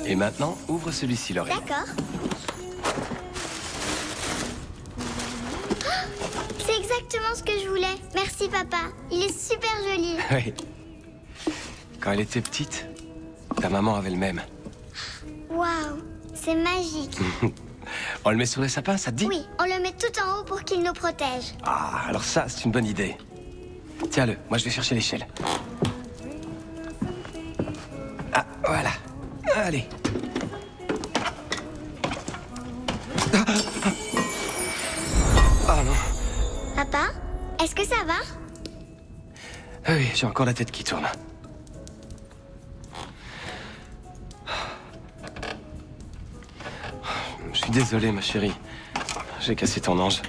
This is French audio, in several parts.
Et maintenant, ouvre celui-ci, Lorraine. D'accord. C'est exactement ce que je voulais. Merci, papa. Il est super joli. Oui. Quand elle était petite, ta maman avait le même. Waouh, c'est magique. On le met sur le sapin, ça te dit? Oui, on le met tout en haut pour qu'il nous protège. Ah, alors ça, c'est une bonne idée. Tiens-le, moi je vais chercher l'échelle. Ah, voilà. Allez. Ah non. Papa, est-ce que ça va? Ah oui, j'ai encore la tête qui tourne. Je suis désolé, ma chérie. J'ai cassé ton ange.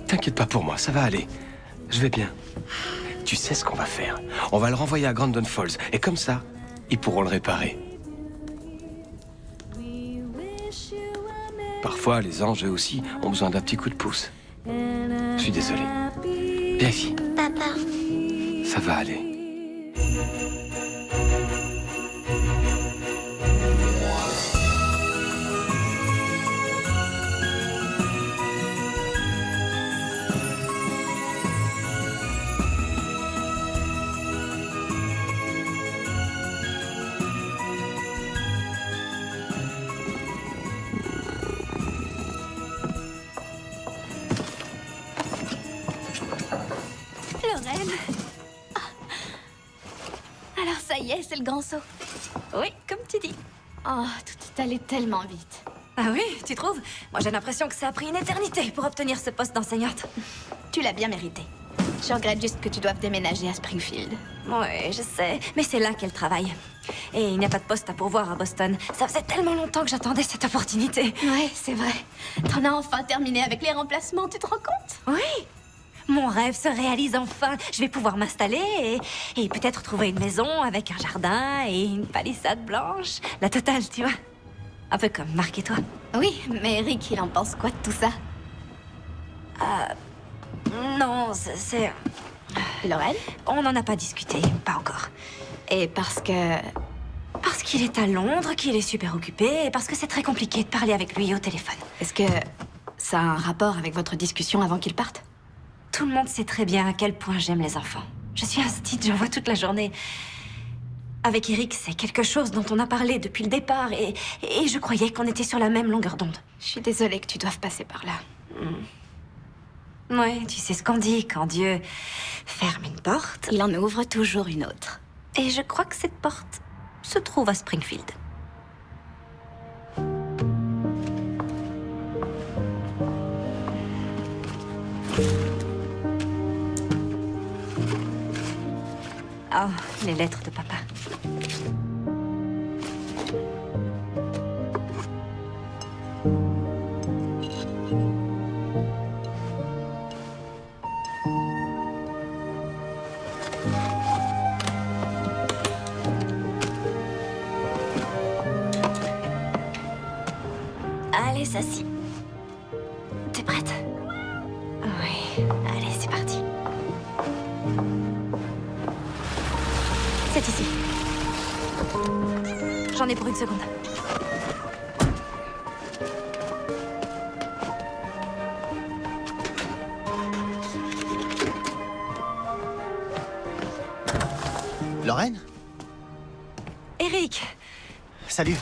T'inquiète pas pour moi, ça va aller. Je vais bien. Tu sais ce qu'on va faire? On va le renvoyer à Grandon Falls. Et comme ça, ils pourront le réparer. Parfois, les anges, eux aussi, ont besoin d'un petit coup de pouce. Je suis désolé. Viens ici. Papa, Ça va aller. Lorraine. Ah. Alors ça y est, c'est le grand saut. Oui, comme tu dis. Oh, tout est allé tellement vite. Ah oui, tu trouves? Moi j'ai l'impression que ça a pris une éternité pour obtenir ce poste d'enseignante. Tu l'as bien mérité. Je regrette juste que tu doives déménager à Springfield. Ouais, je sais, mais c'est là qu'elle travaille. Et il n'y a pas de poste à pourvoir à Boston. Ça faisait tellement longtemps que j'attendais cette opportunité. Ouais, c'est vrai. T'en as enfin terminé avec les remplacements, tu te rends compte? Oui, mon rêve se réalise enfin. Je vais pouvoir m'installer et peut-être trouver une maison avec un jardin et une palissade blanche. La totale, tu vois. Un peu comme Marc et toi. Oui, mais Eric, il en pense quoi de tout ça? Non, c'est... Lorraine? On n'en a pas discuté, pas encore. Et parce que... Parce qu'il est à Londres, qu'il est super occupé, et parce que c'est très compliqué de parler avec lui au téléphone. Est-ce que ça a un rapport avec votre discussion avant qu'il parte? Tout le monde sait très bien à quel point j'aime les enfants. Je suis instite, j'en vois toute la journée. Avec Eric, c'est quelque chose dont on a parlé depuis le départ, et je croyais qu'on était sur la même longueur d'onde. Je suis désolée que tu doives passer par là. Ouais, tu sais ce qu'on dit, quand Dieu ferme une porte. Il en ouvre toujours une autre. Et je crois que cette porte se trouve à Springfield. Oh, les lettres de papa. Allez, s'assis. T'es prête? Oui. Allez, c'est parti. C'est ici. J'en ai pour une seconde. Lorraine? Eric, Salut.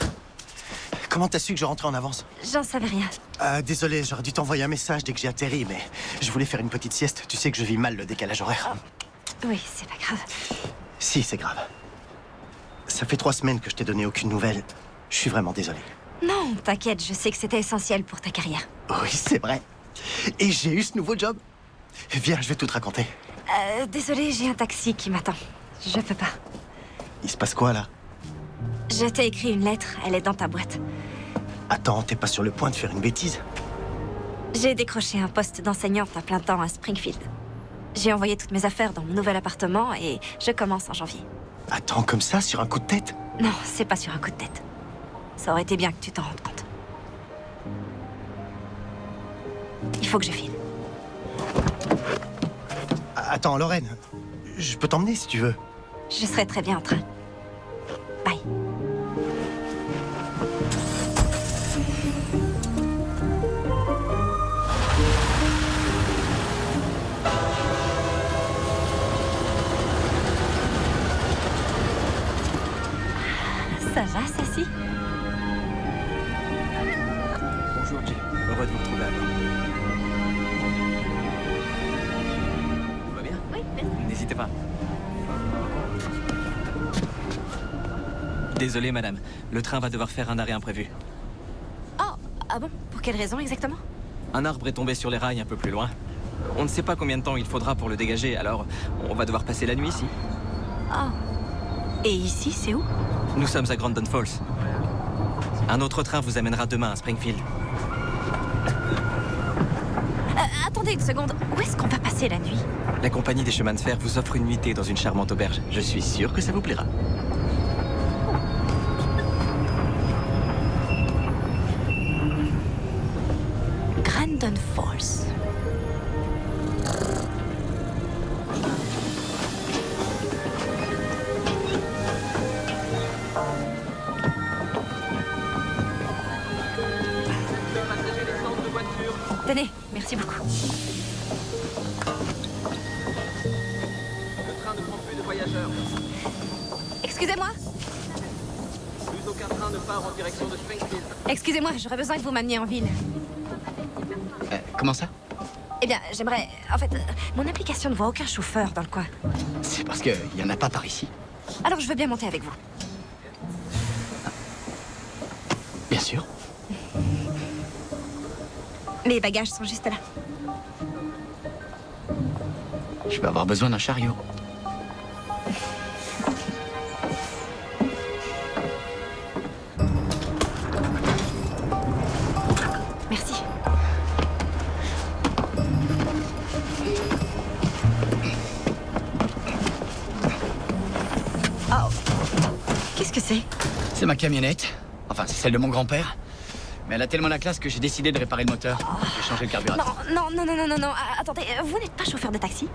Comment t'as su que je rentrais en avance? j'en savais rien. Désolé, j'aurais dû t'envoyer un message dès que j'ai atterri, mais je voulais faire une petite sieste. Tu sais que je vis mal le décalage horaire. Oui, c'est pas grave. Si, c'est grave. Ça fait 3 semaines que je t'ai donné aucune nouvelle. Je suis vraiment désolé. Non, t'inquiète, je sais que c'était essentiel pour ta carrière. Oui, c'est vrai. Et j'ai eu ce nouveau job. Viens, je vais tout te raconter. Désolée, j'ai un taxi qui m'attend. Je peux pas. Il se passe quoi, là? Je t'ai écrit une lettre, elle est dans ta boîte. Attends, t'es pas sur le point de faire une bêtise? J'ai décroché un poste d'enseignante à plein temps à Springfield. J'ai envoyé toutes mes affaires dans mon nouvel appartement et je commence en janvier. Attends, comme ça, sur un coup de tête? Non, c'est pas sur un coup de tête. Ça aurait été bien que tu t'en rendes compte. Il faut que je file. Attends, Lorraine, je peux t'emmener si tu veux. Je serai très bien en train. Bye. Ça va, Sassy? Bonjour, Jay. Heureux de vous retrouver à bord. Tout va bien? Oui, merci. N'hésitez pas. Désolé, madame. Le train va devoir faire un arrêt imprévu. Oh, ah bon? Pour quelle raison exactement? Un arbre est tombé sur les rails un peu plus loin. On ne sait pas combien de temps il faudra pour le dégager, alors on va devoir passer la nuit ici. Oh. Et ici, c'est où? Nous sommes à Grandon Falls. Un autre train vous amènera demain à Springfield. Attendez une seconde. Où est-ce qu'on va passer la nuit? La compagnie des chemins de fer vous offre une nuitée dans une charmante auberge. Je suis sûr que ça vous plaira. Grandon Falls. Tenez, merci beaucoup. Le train ne prend plus de voyageurs. Excusez-moi. Plus aucun train ne part en direction de Springfield. Excusez-moi, j'aurais besoin que vous m'ameniez en ville. Comment ça? Eh bien, j'aimerais... En fait, mon application ne voit aucun chauffeur dans le coin. C'est parce qu'il n'y en a pas par ici. Alors, je veux bien monter avec vous. Bien sûr. Mes bagages sont juste là. Je vais avoir besoin d'un chariot. Merci. Oh. Qu'est-ce que c'est? C'est ma camionnette. Enfin, c'est celle de mon grand-père. Mais elle a tellement la classe que j'ai décidé de réparer le moteur. J'ai changé le carburateur. Non. Attendez, vous n'êtes pas chauffeur de taxi?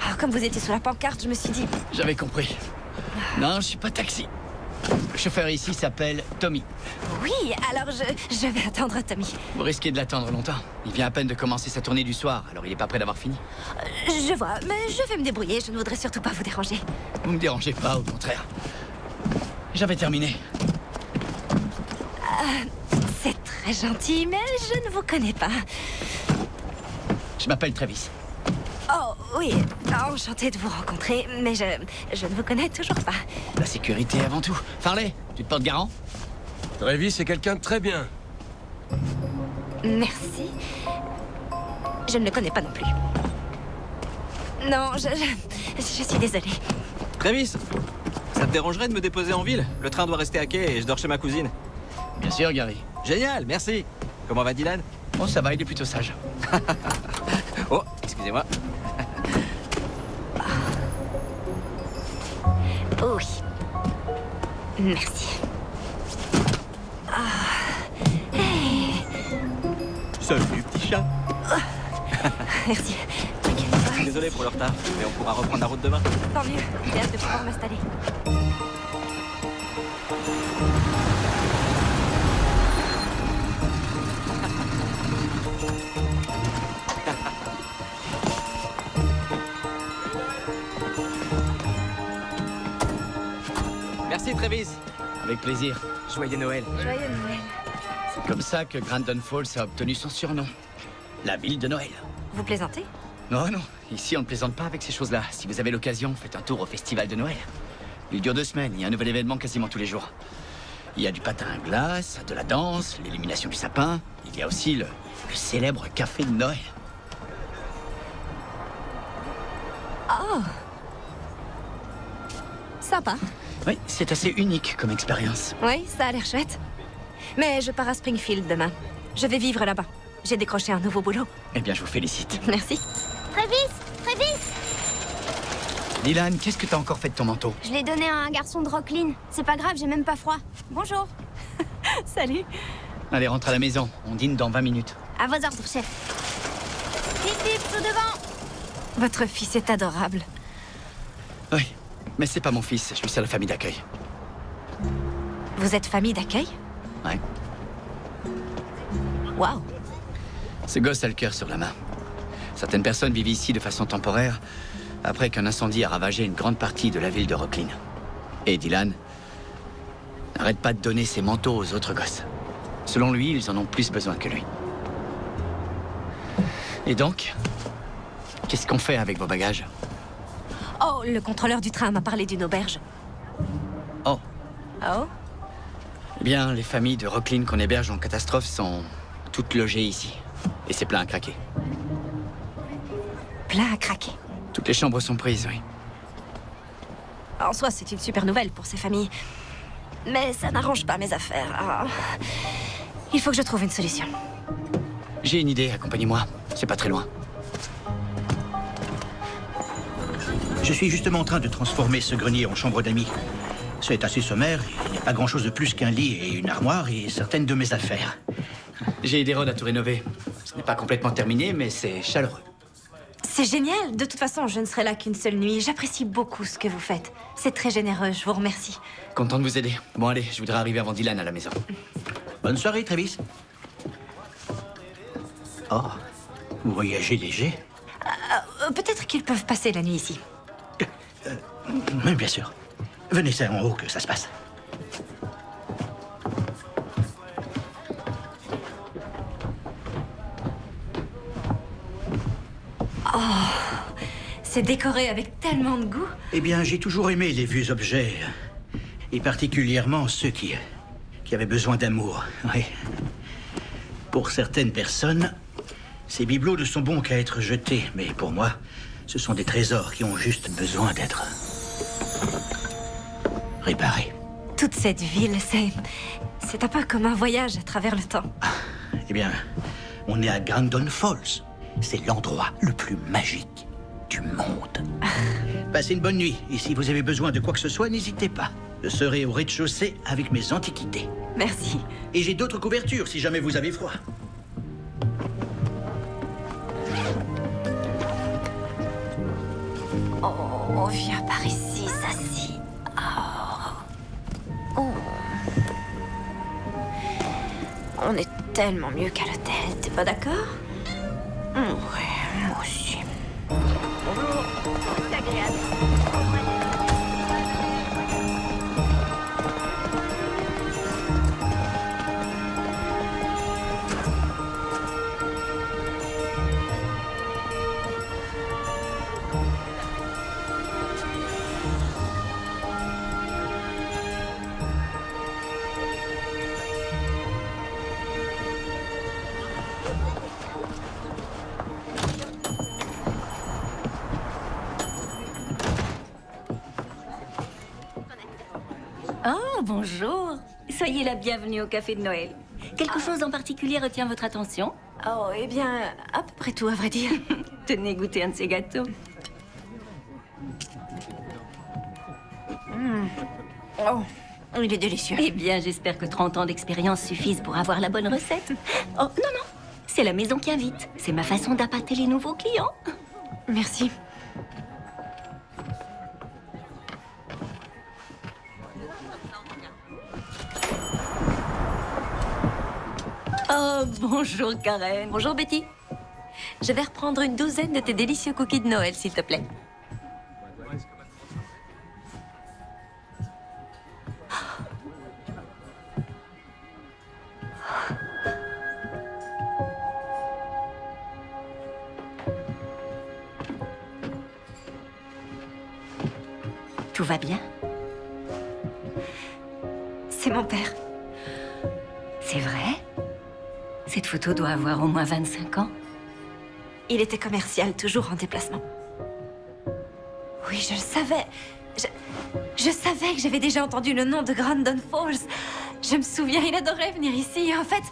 Ah, comme vous étiez sous la pancarte, je me suis dit... J'avais compris. Non, je suis pas taxi. Le chauffeur ici s'appelle Tommy. Oui, alors je vais attendre Tommy. Vous risquez de l'attendre longtemps. Il vient à peine de commencer sa tournée du soir, alors il est pas prêt d'avoir fini. Je vois, mais je vais me débrouiller. Je ne voudrais surtout pas vous déranger. Vous me dérangez pas, au contraire. J'avais terminé. C'est très gentil, mais je ne vous connais pas. Je m'appelle Travis. Oh, oui, enchantée de vous rencontrer, mais je ne vous connais toujours pas. La sécurité avant tout. Farley, tu te portes garant? Travis, c'est quelqu'un de très bien. Merci. Je ne le connais pas non plus. Non, je suis désolée. Travis, ça te dérangerait de me déposer en ville? Le train doit rester à quai et je dors chez ma cousine. Bien sûr, Gary. Génial, merci. Comment va Dylan? Bon, ça va, il est plutôt sage. Oh, excusez-moi. Oui. Merci. Hey. Salut, petit chat. Merci. Désolé pour le retard, mais on pourra reprendre la route demain. Tant mieux. J'ai hâte de pouvoir m'installer. Merci Travis. Avec plaisir. Joyeux Noël. Joyeux Noël. C'est comme ça que Grandon Falls a obtenu son surnom. La ville de Noël. Vous plaisantez? Non, ici on ne plaisante pas avec ces choses-là. Si vous avez l'occasion, faites un tour au festival de Noël. Il dure 2 semaines, il y a un nouvel événement quasiment tous les jours. Il y a du patin à glace, de la danse, l'illumination du sapin. Il y a aussi le célèbre café de Noël. Oh. Sympa. Oui, c'est assez unique comme expérience. Oui, ça a l'air chouette. Mais je pars à Springfield demain. Je vais vivre là-bas. J'ai décroché un nouveau boulot. Eh bien, je vous félicite. Merci. Travis, Dylan, qu'est-ce que t'as encore fait de ton manteau? je l'ai donné à un garçon de Rocklin. C'est pas grave, j'ai même pas froid. Bonjour. Salut. Allez, rentre à la maison. On dîne dans 20 minutes. À vos ordres, chef. Vite, vite, tout devant. Votre fils est adorable. Oui, mais c'est pas mon fils, je suis seule famille d'accueil. Vous êtes famille d'accueil? Ouais. Waouh. Ce gosse a le cœur sur la main. Certaines personnes vivent ici de façon temporaire, après qu'un incendie a ravagé une grande partie de la ville de Rocklin. Et Dylan n'arrête pas de donner ses manteaux aux autres gosses. Selon lui, ils en ont plus besoin que lui. Et donc, qu'est-ce qu'on fait avec vos bagages? Oh, le contrôleur du train m'a parlé d'une auberge. Oh, Oh? eh bien, les familles de Rocklin qu'on héberge en catastrophe sont toutes logées ici. Et c'est plein à craquer. Plein à craquer. Toutes les chambres sont prises, oui. En soi, c'est une super nouvelle pour ces familles. Mais ça n'arrange pas mes affaires. Ah. Il faut que je trouve une solution. J'ai une idée, accompagnez-moi. C'est pas très loin. Je suis justement en train de transformer ce grenier en chambre d'amis. C'est assez sommaire, il n'y a pas grand-chose de plus qu'un lit et une armoire et certaines de mes affaires. J'ai aidé Rod à tout rénover. Ce n'est pas complètement terminé, mais c'est chaleureux. C'est génial. De toute façon, je ne serai là qu'une seule nuit. J'apprécie beaucoup ce que vous faites. C'est très généreux, je vous remercie. Content de vous aider. Bon, allez, je voudrais arriver avant Dylan à la maison. Bonne soirée, Travis. Oh, vous voyagez léger? Peut-être qu'ils peuvent passer la nuit ici. Oui, bien sûr. Venez, c'est en haut que ça se passe. C'est décoré avec tellement de goût. Eh bien, j'ai toujours aimé les vieux objets. Et particulièrement ceux qui avaient besoin d'amour, oui. Pour certaines personnes, ces bibelots ne sont bons qu'à être jetés. Mais pour moi, ce sont des trésors qui ont juste besoin d'être réparés. Toute cette ville, c'est un peu comme un voyage à travers le temps. Eh bien, on est à Grandon Falls. C'est l'endroit le plus magique du monde. Passez une bonne nuit. Et si vous avez besoin de quoi que ce soit, n'hésitez pas. Je serai au rez-de-chaussée avec mes antiquités. Merci. Et j'ai d'autres couvertures si jamais vous avez froid. Oh, viens par ici, Sassy. Oh. On est tellement mieux qu'à l'hôtel, t'es pas d'accord? Ouais, moi aussi. C'est agréable. Oh, bonjour. Soyez la bienvenue au Café de Noël. Quelque chose en particulier retient votre attention? Oh, eh bien, à peu près tout, à vrai dire. Tenez goûter un de ces gâteaux. Oh, il est délicieux. Eh bien, j'espère que 30 ans d'expérience suffisent pour avoir la bonne recette. Oh, non, non. C'est la maison qui invite. C'est ma façon d'appâter les nouveaux clients. Merci. Oh, bonjour Karen. Bonjour Betty. Je vais reprendre une douzaine de tes délicieux cookies de Noël, s'il te plaît. Tout va bien? C'est mon père. C'est vrai? Cette photo doit avoir au moins 25 ans. Il était commercial, toujours en déplacement. Oui, je le savais. Je savais que j'avais déjà entendu le nom de Grandon Falls. Je me souviens, il adorait venir ici. En fait,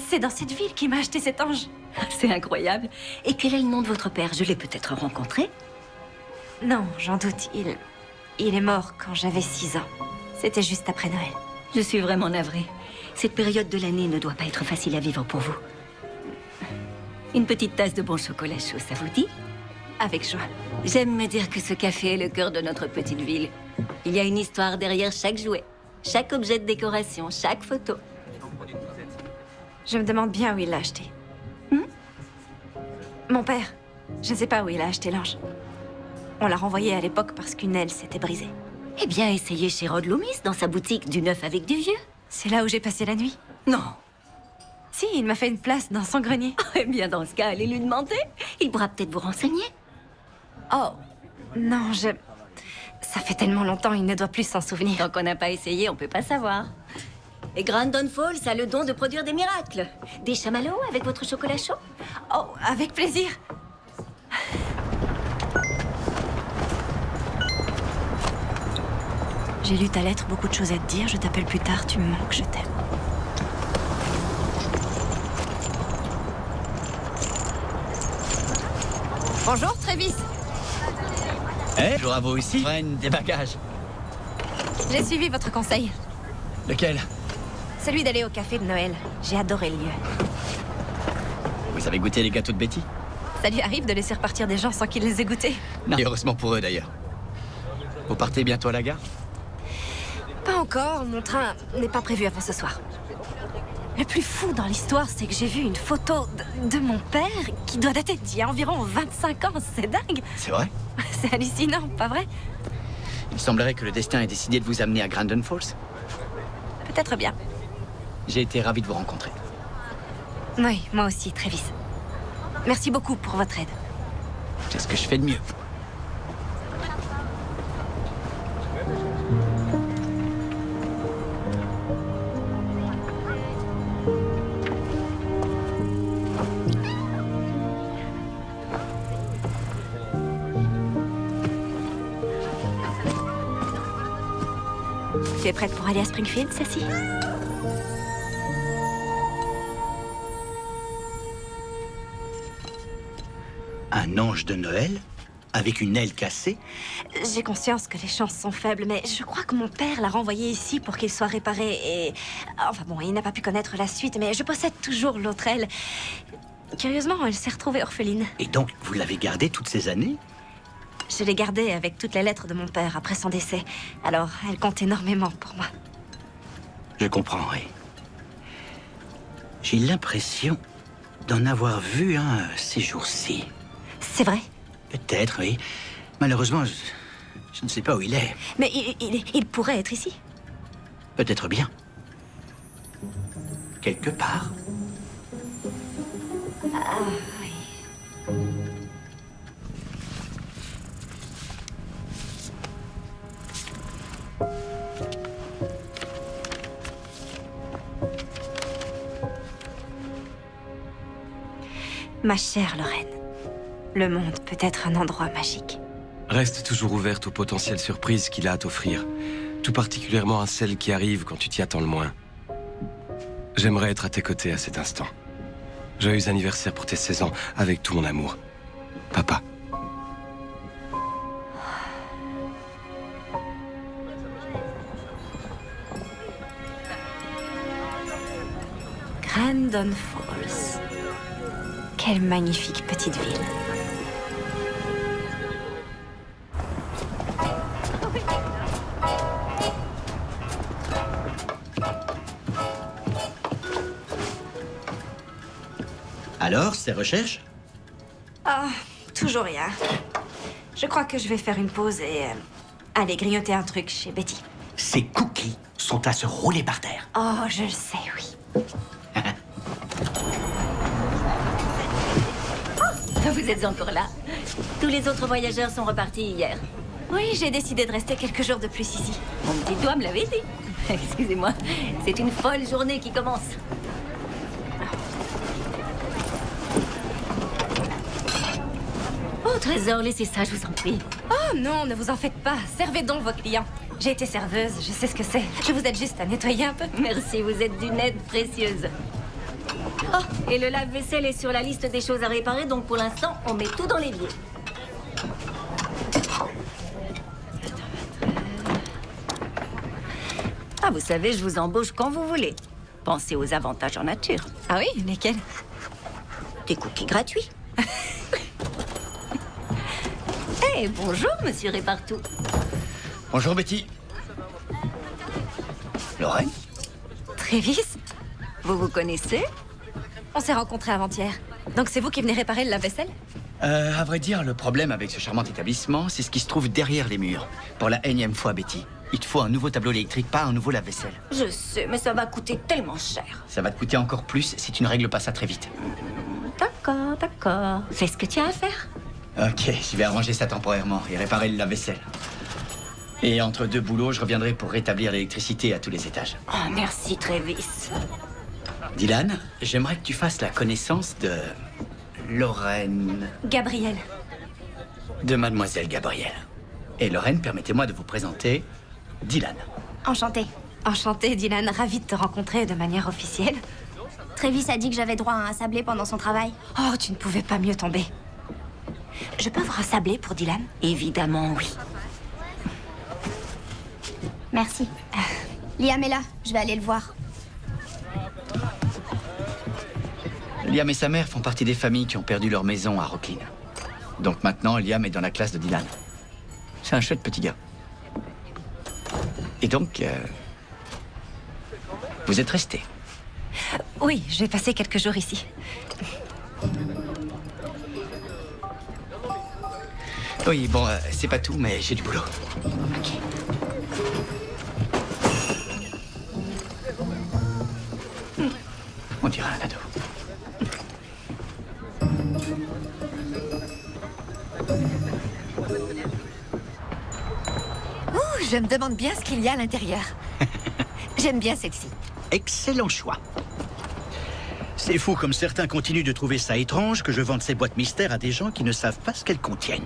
c'est dans cette ville qu'il m'a acheté cet ange. C'est incroyable. Et quel est le nom de votre père? Je l'ai peut-être rencontré? Non, j'en doute. Il est mort quand j'avais 6 ans. C'était juste après Noël. Je suis vraiment navrée. Cette période de l'année ne doit pas être facile à vivre pour vous. Une petite tasse de bon chocolat chaud, ça vous dit? Avec joie. J'aime me dire que ce café est le cœur de notre petite ville. Il y a une histoire derrière chaque jouet, chaque objet de décoration, chaque photo. Je me demande bien où il l'a acheté. Mon père. Je ne sais pas où il a acheté l'ange. On l'a renvoyé à l'époque parce qu'une aile s'était brisée. Eh bien, essayez chez Rod Loomis, dans sa boutique du neuf avec du vieux. C'est là où j'ai passé la nuit. Non. Si, il m'a fait une place dans son grenier. Eh bien, dans ce cas, allez lui demander. Il pourra peut-être vous renseigner. Oh, non, ça fait tellement longtemps, il ne doit plus s'en souvenir. Tant qu'on n'a pas essayé, on peut pas savoir. Et Grandon Falls a le don de produire des miracles. Des chamallows avec votre chocolat chaud? Oh, avec plaisir. J'ai lu ta lettre, beaucoup de choses à te dire. Je t'appelle plus tard, tu me manques, je t'aime. Bonjour, Travis. Eh, bonjour à vous aussi. Prenne des bagages. J'ai suivi votre conseil. Lequel? Celui d'aller au café de Noël. J'ai adoré le lieu. Vous avez goûté les gâteaux de Betty? Ça lui arrive de laisser repartir des gens sans qu'ils les aient goûtés. Non. Et heureusement pour eux d'ailleurs. Vous partez bientôt à la gare? Pas encore, mon train n'est pas prévu avant ce soir. Le plus fou dans l'histoire, c'est que j'ai vu une photo de mon père qui doit dater d'il y a environ 25 ans. C'est dingue. C'est vrai? C'est hallucinant, pas vrai? Il semblerait que le destin ait décidé de vous amener à Grandon Falls. Peut-être bien. J'ai été ravi de vous rencontrer. Oui, moi aussi, Travis. Merci beaucoup pour votre aide. C'est ce que je fais de mieux. Tu es prête pour aller à Springfield, Sassy? Un ange de Noël? Avec une aile cassée? J'ai conscience que les chances sont faibles, mais je crois que mon père l'a renvoyé ici pour qu'il soit réparé et... Enfin bon, il n'a pas pu connaître la suite, mais je possède toujours l'autre aile. Curieusement, elle s'est retrouvée orpheline. Et donc, vous l'avez gardée toutes ces années? Je l'ai gardée avec toutes les lettres de mon père après son décès. Alors, elle compte énormément pour moi. Je comprends, oui. J'ai l'impression d'en avoir vu un ces jours-ci. C'est vrai? Peut-être, oui. Malheureusement, je ne sais pas où il est. Mais il pourrait être ici. Peut-être bien. Quelque part. Ah, oui. Ma chère Lorraine, le monde peut être un endroit magique. Reste toujours ouverte aux potentielles surprises qu'il a à t'offrir, tout particulièrement à celles qui arrivent quand tu t'y attends le moins. J'aimerais être à tes côtés à cet instant. Joyeux anniversaire pour tes 16 ans, avec tout mon amour. Papa. Grandon Falls. Quelle magnifique petite ville. Alors, ces recherches? Ah, toujours rien. Je crois que je vais faire une pause et aller grignoter un truc chez Betty. Ces cookies sont à se rouler par terre. Oh, je le sais, oui. Vous êtes encore là. Tous les autres voyageurs sont repartis hier. Oui, j'ai décidé de rester quelques jours de plus ici. Mon petit doigt me l'avait dit. Excusez-moi, c'est une folle journée qui commence. Oh, trésor, laissez ça, je vous en prie. Oh non, ne vous en faites pas. Servez donc vos clients. J'ai été serveuse, je sais ce que c'est. Je vous aide juste à nettoyer un peu. Merci, vous êtes d'une aide précieuse. Oh, et le lave-vaisselle est sur la liste des choses à réparer, donc pour l'instant, on met tout dans l'évier. Ah, vous savez, je vous embauche quand vous voulez. Pensez aux avantages en nature. Ah oui, lesquels? Des cookies gratuits. Eh, bonjour, monsieur Répartout. Bonjour, Betty. Lorraine? Trévis, Vous vous connaissez? on s'est rencontrés avant-hier. Donc c'est vous qui venez réparer le lave-vaisselle? À vrai dire, le problème avec ce charmant établissement, c'est ce qui se trouve derrière les murs. Pour la énième fois, Betty, il te faut un nouveau tableau électrique, pas un nouveau lave-vaisselle. Je sais, mais ça va coûter tellement cher. Ça va te coûter encore plus si tu ne règles pas ça très vite. D'accord, d'accord. Fais ce que tu as à faire. Ok, je vais arranger ça temporairement et réparer le lave-vaisselle. Et entre deux boulots, je reviendrai pour rétablir l'électricité à tous les étages. Oh, merci, Trévis. Dylan, j'aimerais que tu fasses la connaissance de Lorraine, Gabriel. de Mademoiselle Gabrielle. Et Lorraine, permettez-moi de vous présenter Dylan. Enchantée. Enchantée, Dylan. Ravie de te rencontrer de manière officielle. Trévis a dit que j'avais droit à un sablé pendant son travail. Oh, tu ne pouvais pas mieux tomber. Je peux avoir un sablé pour Dylan? Évidemment, oui. Merci. Liam est là, je vais aller le voir. Liam et sa mère font partie des familles qui ont perdu leur maison à Rocklin. Donc maintenant, Liam est dans la classe de Dylan. C'est un chouette petit gars. Et donc, vous êtes restés. Oui, j'ai passé quelques jours ici. Oui, bon, c'est pas tout, mais j'ai du boulot. On dirait un ado. Ouh, je me demande bien ce qu'il y a à l'intérieur. J'aime bien celle-ci. Excellent choix. C'est fou comme certains continuent de trouver ça étrange que je vende ces boîtes mystères à des gens qui ne savent pas ce qu'elles contiennent.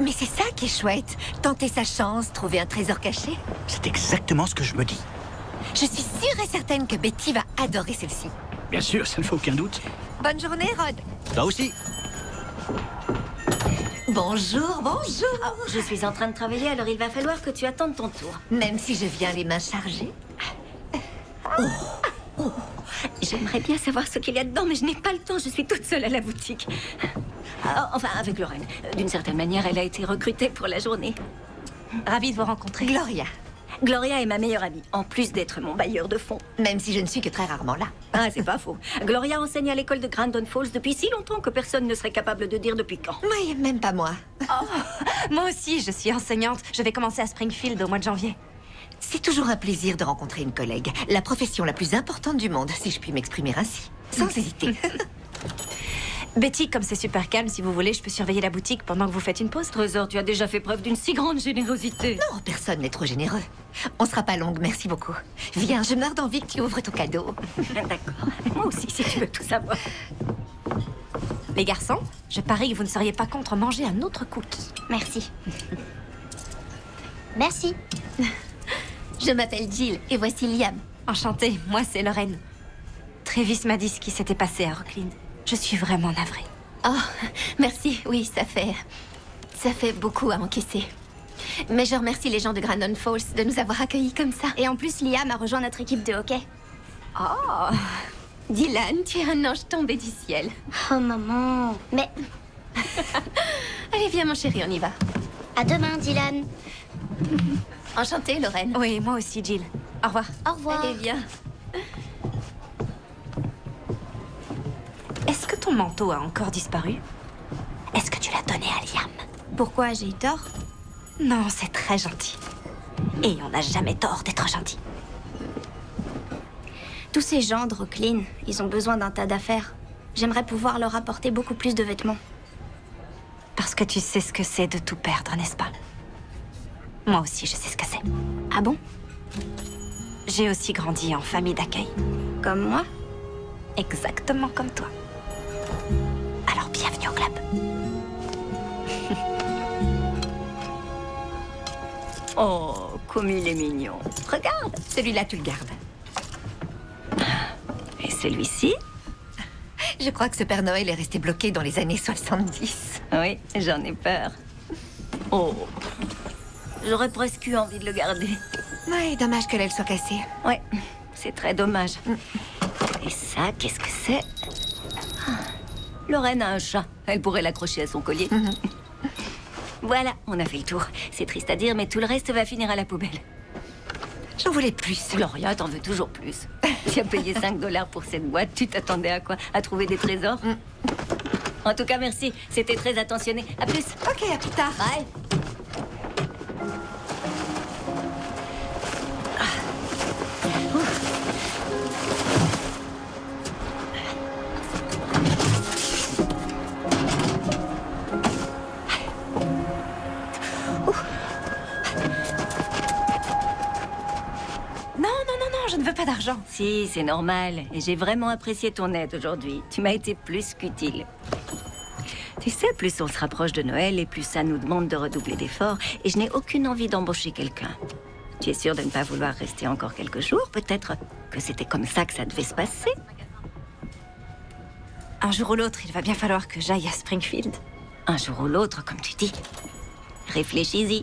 Mais c'est ça qui est chouette. Tenter sa chance, trouver un trésor caché. C'est exactement ce que je me dis. Je suis sûre et certaine que Betty va adorer celle-ci. Bien sûr, ça ne fait aucun doute. Bonne journée, Rod. Toi aussi. Bonjour, bonjour. Oh, je suis en train de travailler, alors il va falloir que tu attendes ton tour. Même si je viens les mains chargées. J'aimerais bien savoir ce qu'il y a dedans, mais je n'ai pas le temps, je suis toute seule à la boutique. Enfin, avec Lorraine. D'une certaine manière, elle a été recrutée pour la journée. Ravie de vous rencontrer. Gloria. Gloria est ma meilleure amie, en plus d'être mon bailleur de fonds. Même si je ne suis que très rarement là. Ah, c'est pas faux. Gloria enseigne à l'école de Grandon Falls depuis si longtemps que personne ne serait capable de dire depuis quand. Oui, même pas moi. Moi aussi, je suis enseignante. Je vais commencer à Springfield au mois de janvier. C'est toujours un plaisir de rencontrer une collègue. La profession la plus importante du monde, si je puis m'exprimer ainsi. Sans hésiter. Betty, comme c'est super calme, si vous voulez, je peux surveiller la boutique pendant que vous faites une pause. Trésor, tu as déjà fait preuve d'une si grande générosité. Non, personne n'est trop généreux. On sera pas longue, merci beaucoup. Viens, je meurs d'envie que tu ouvres ton cadeau. D'accord. Moi aussi, si tu veux tout savoir. Les garçons, je parie que vous ne seriez pas contre manger un autre cookie. Merci. Merci. Je m'appelle Jill et voici Liam. Enchantée, moi c'est Lorraine. Trévis m'a dit ce qui s'était passé à Rocklin. Je suis vraiment navrée. Oh, merci. Oui, ça fait beaucoup à encaisser. Mais je remercie les gens de Grandon Falls de nous avoir accueillis comme ça. Et en plus, Liam a rejoint notre équipe de hockey. Oh, Dylan, tu es un ange tombé du ciel. Oh, maman. Mais... Allez, viens, mon chéri, on y va. À demain, Dylan. Enchantée, Lorraine. oui, moi aussi, Jill. Au revoir. Au revoir. Allez, viens. Est-ce que ton manteau a encore disparu? Est-ce que tu l'as donné à Liam? Pourquoi j'ai eu tort? Non, c'est très gentil. Et on n'a jamais tort d'être gentil. Tous ces gens de Rocklin, ils ont besoin d'un tas d'affaires. J'aimerais pouvoir leur apporter beaucoup plus de vêtements. Parce que tu sais ce que c'est de tout perdre, n'est-ce pas? Moi aussi, je sais ce que c'est. Ah bon? J'ai aussi grandi en famille d'accueil. Comme moi? Exactement comme toi. Alors, bienvenue au club. Oh, comme il est mignon. Regarde. Celui-là, tu le gardes. Et celui-ci? Je crois que ce Père Noël est resté bloqué dans les années 70. Oui, j'en ai peur. Oh. J'aurais presque eu envie de le garder. Ouais, dommage que l'aile soit cassée. Ouais, c'est très dommage. Et ça, qu'est-ce que c'est? Ah, Lorraine a un chat. Elle pourrait l'accrocher à son collier. Voilà, on a fait le tour. C'est triste à dire, mais tout le reste va finir à la poubelle. J'en voulais plus. Gloria, t'en veux toujours plus. Tu as payé 5 $ pour cette boîte. Tu t'attendais à quoi? À trouver des trésors? En tout cas, merci. C'était très attentionné. À plus. Ok, à plus tard. Bye. Je ne veux pas d'argent. Si, c'est normal. Et j'ai vraiment apprécié ton aide aujourd'hui. Tu m'as été plus qu'utile. Tu sais, plus on se rapproche de Noël et plus ça nous demande de redoubler d'efforts. Et je n'ai aucune envie d'embaucher quelqu'un. Tu es sûr de ne pas vouloir rester encore quelques jours? Peut-être que c'était comme ça que ça devait se passer? Un jour ou l'autre, il va bien falloir que j'aille à Springfield. Un jour ou l'autre, comme tu dis. Réfléchis-y.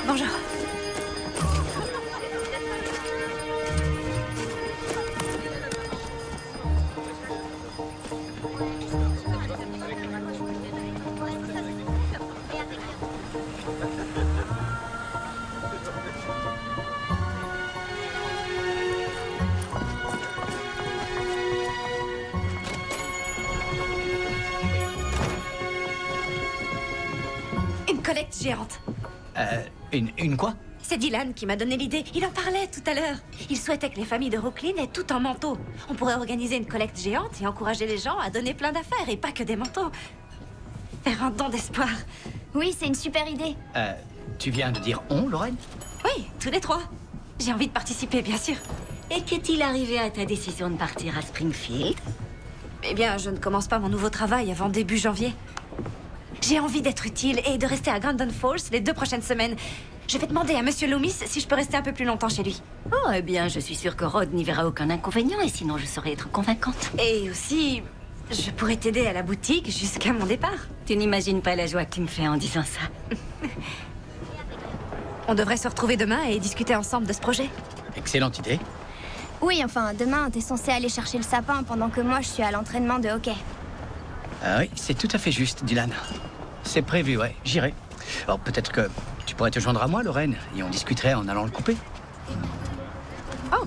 Bonjour. Une collecte géante. Une quoi? C'est Dylan qui m'a donné l'idée. Il en parlait tout à l'heure. Il souhaitait que les familles de Brooklyn aient tout en manteau. On pourrait organiser une collecte géante et encourager les gens à donner plein d'affaires et pas que des manteaux. Faire un don d'espoir. Oui, c'est une super idée. Tu viens de dire on, Lorraine? Oui, tous les trois. J'ai envie de participer, bien sûr. Et qu'est-il arrivé à ta décision de partir à Springfield? Eh bien, je ne commence pas mon nouveau travail avant début janvier. J'ai envie d'être utile et de rester à Grandin Falls les 2 prochaines semaines. Je vais demander à Monsieur Loomis si je peux rester un peu plus longtemps chez lui. Oh, eh bien, je suis sûre que Rod n'y verra aucun inconvénient et sinon je saurais être convaincante. Et aussi, je pourrais t'aider à la boutique jusqu'à mon départ. Tu n'imagines pas la joie que tu me fais en disant ça. On devrait se retrouver demain et discuter ensemble de ce projet. Excellente idée. Oui, enfin, demain, t'es censé aller chercher le sapin pendant que moi, je suis à l'entraînement de hockey. Ah oui, c'est tout à fait juste, Dylan. C'est prévu, ouais, j'irai. Alors peut-être que tu pourrais te joindre à moi, Lorraine, et on discuterait en allant le couper. Oh,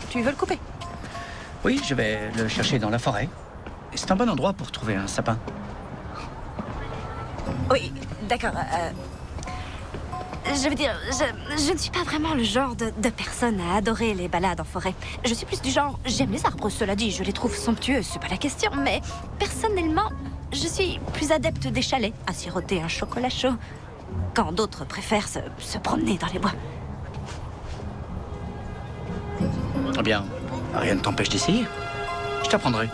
tu veux le couper? Oui, je vais le chercher dans la forêt. C'est un bon endroit pour trouver un sapin. Oui, d'accord. Je veux dire, je ne suis pas vraiment le genre de personne à adorer les balades en forêt. Je suis plus du genre, j'aime les arbres, cela dit, je les trouve somptueux, c'est pas la question, mais personnellement, je suis plus adepte des chalets, à siroter un chocolat chaud, quand d'autres préfèrent se promener dans les bois. Eh bien, rien ne t'empêche d'essayer. Je t'apprendrai.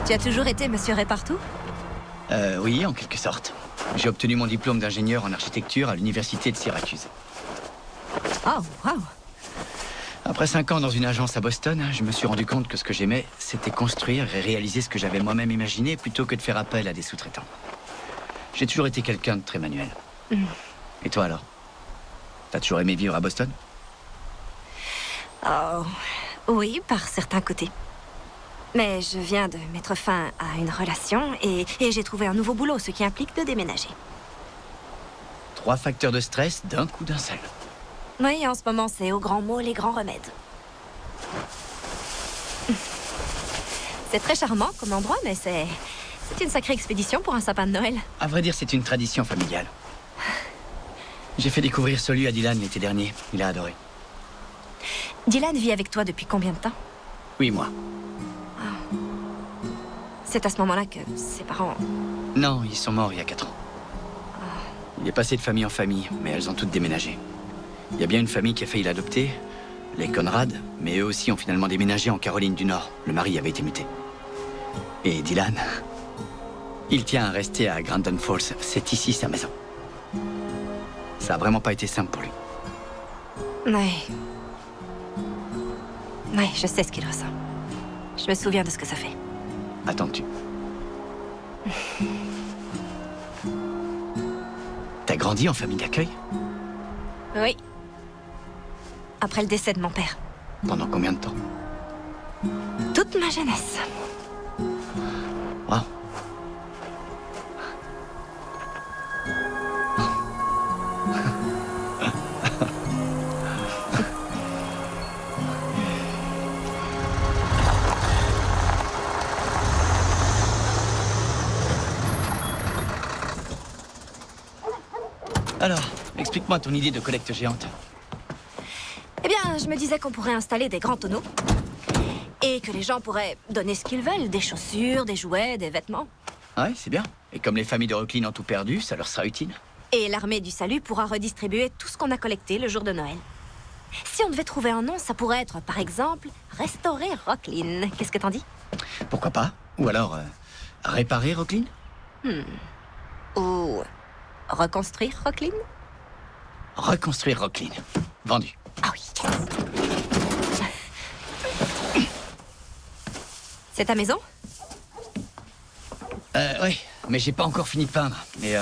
Tu as toujours été Monsieur Répartout? Oui, en quelque sorte. J'ai obtenu mon diplôme d'ingénieur en architecture à l'université de Syracuse. Oh, wow. Après 5 ans dans une agence à Boston, je me suis rendu compte que ce que j'aimais, c'était construire et réaliser ce que j'avais moi-même imaginé plutôt que de faire appel à des sous-traitants. J'ai toujours été quelqu'un de très manuel. Et toi alors? T'as toujours aimé vivre à Boston? Oh, oui, par certains côtés. Mais je viens de mettre fin à une relation et j'ai trouvé un nouveau boulot, ce qui implique de déménager. 3 facteurs de stress d'un coup d'un seul. Oui, en ce moment, c'est aux grands mots les grands remèdes. C'est très charmant comme endroit, mais c'est une sacrée expédition pour un sapin de Noël. À vrai dire, c'est une tradition familiale. J'ai fait découvrir ce lieu à Dylan l'été dernier. Il a adoré. Dylan vit avec toi depuis combien de temps? 8 mois. C'est à ce moment-là que ses parents... Non, ils sont morts il y a 4 ans. Il est passé de famille en famille, mais elles ont toutes déménagé. Il y a bien une famille qui a failli l'adopter, les Conrad, mais eux aussi ont finalement déménagé en Caroline du Nord. Le mari avait été muté. Et Dylan, il tient à rester à Grandin Falls. C'est ici sa maison. Ça a vraiment pas été simple pour lui. Ouais. Ouais, je sais ce qu'il ressent. Je me souviens de ce que ça fait. Attends-tu. T'as grandi en famille d'accueil? Oui. Après le décès de mon père. Pendant combien de temps? Toute ma jeunesse. Wow. Alors, explique-moi ton idée de collecte géante. Eh bien, je me disais qu'on pourrait installer des grands tonneaux. Et que les gens pourraient donner ce qu'ils veulent. Des chaussures, des jouets, des vêtements. Ouais, c'est bien. Et comme les familles de Rocklin ont tout perdu, ça leur sera utile. Et l'armée du salut pourra redistribuer tout ce qu'on a collecté le jour de Noël. Si on devait trouver un nom, ça pourrait être, par exemple, Restaurer Rocklin. Qu'est-ce que t'en dis? Pourquoi pas? Ou alors, réparer Rocklin? Ou reconstruire Rocklin? Reconstruire Rocklin. Vendu. Ah oui, yes. C'est ta maison? Oui, mais j'ai pas encore fini de peindre. Mais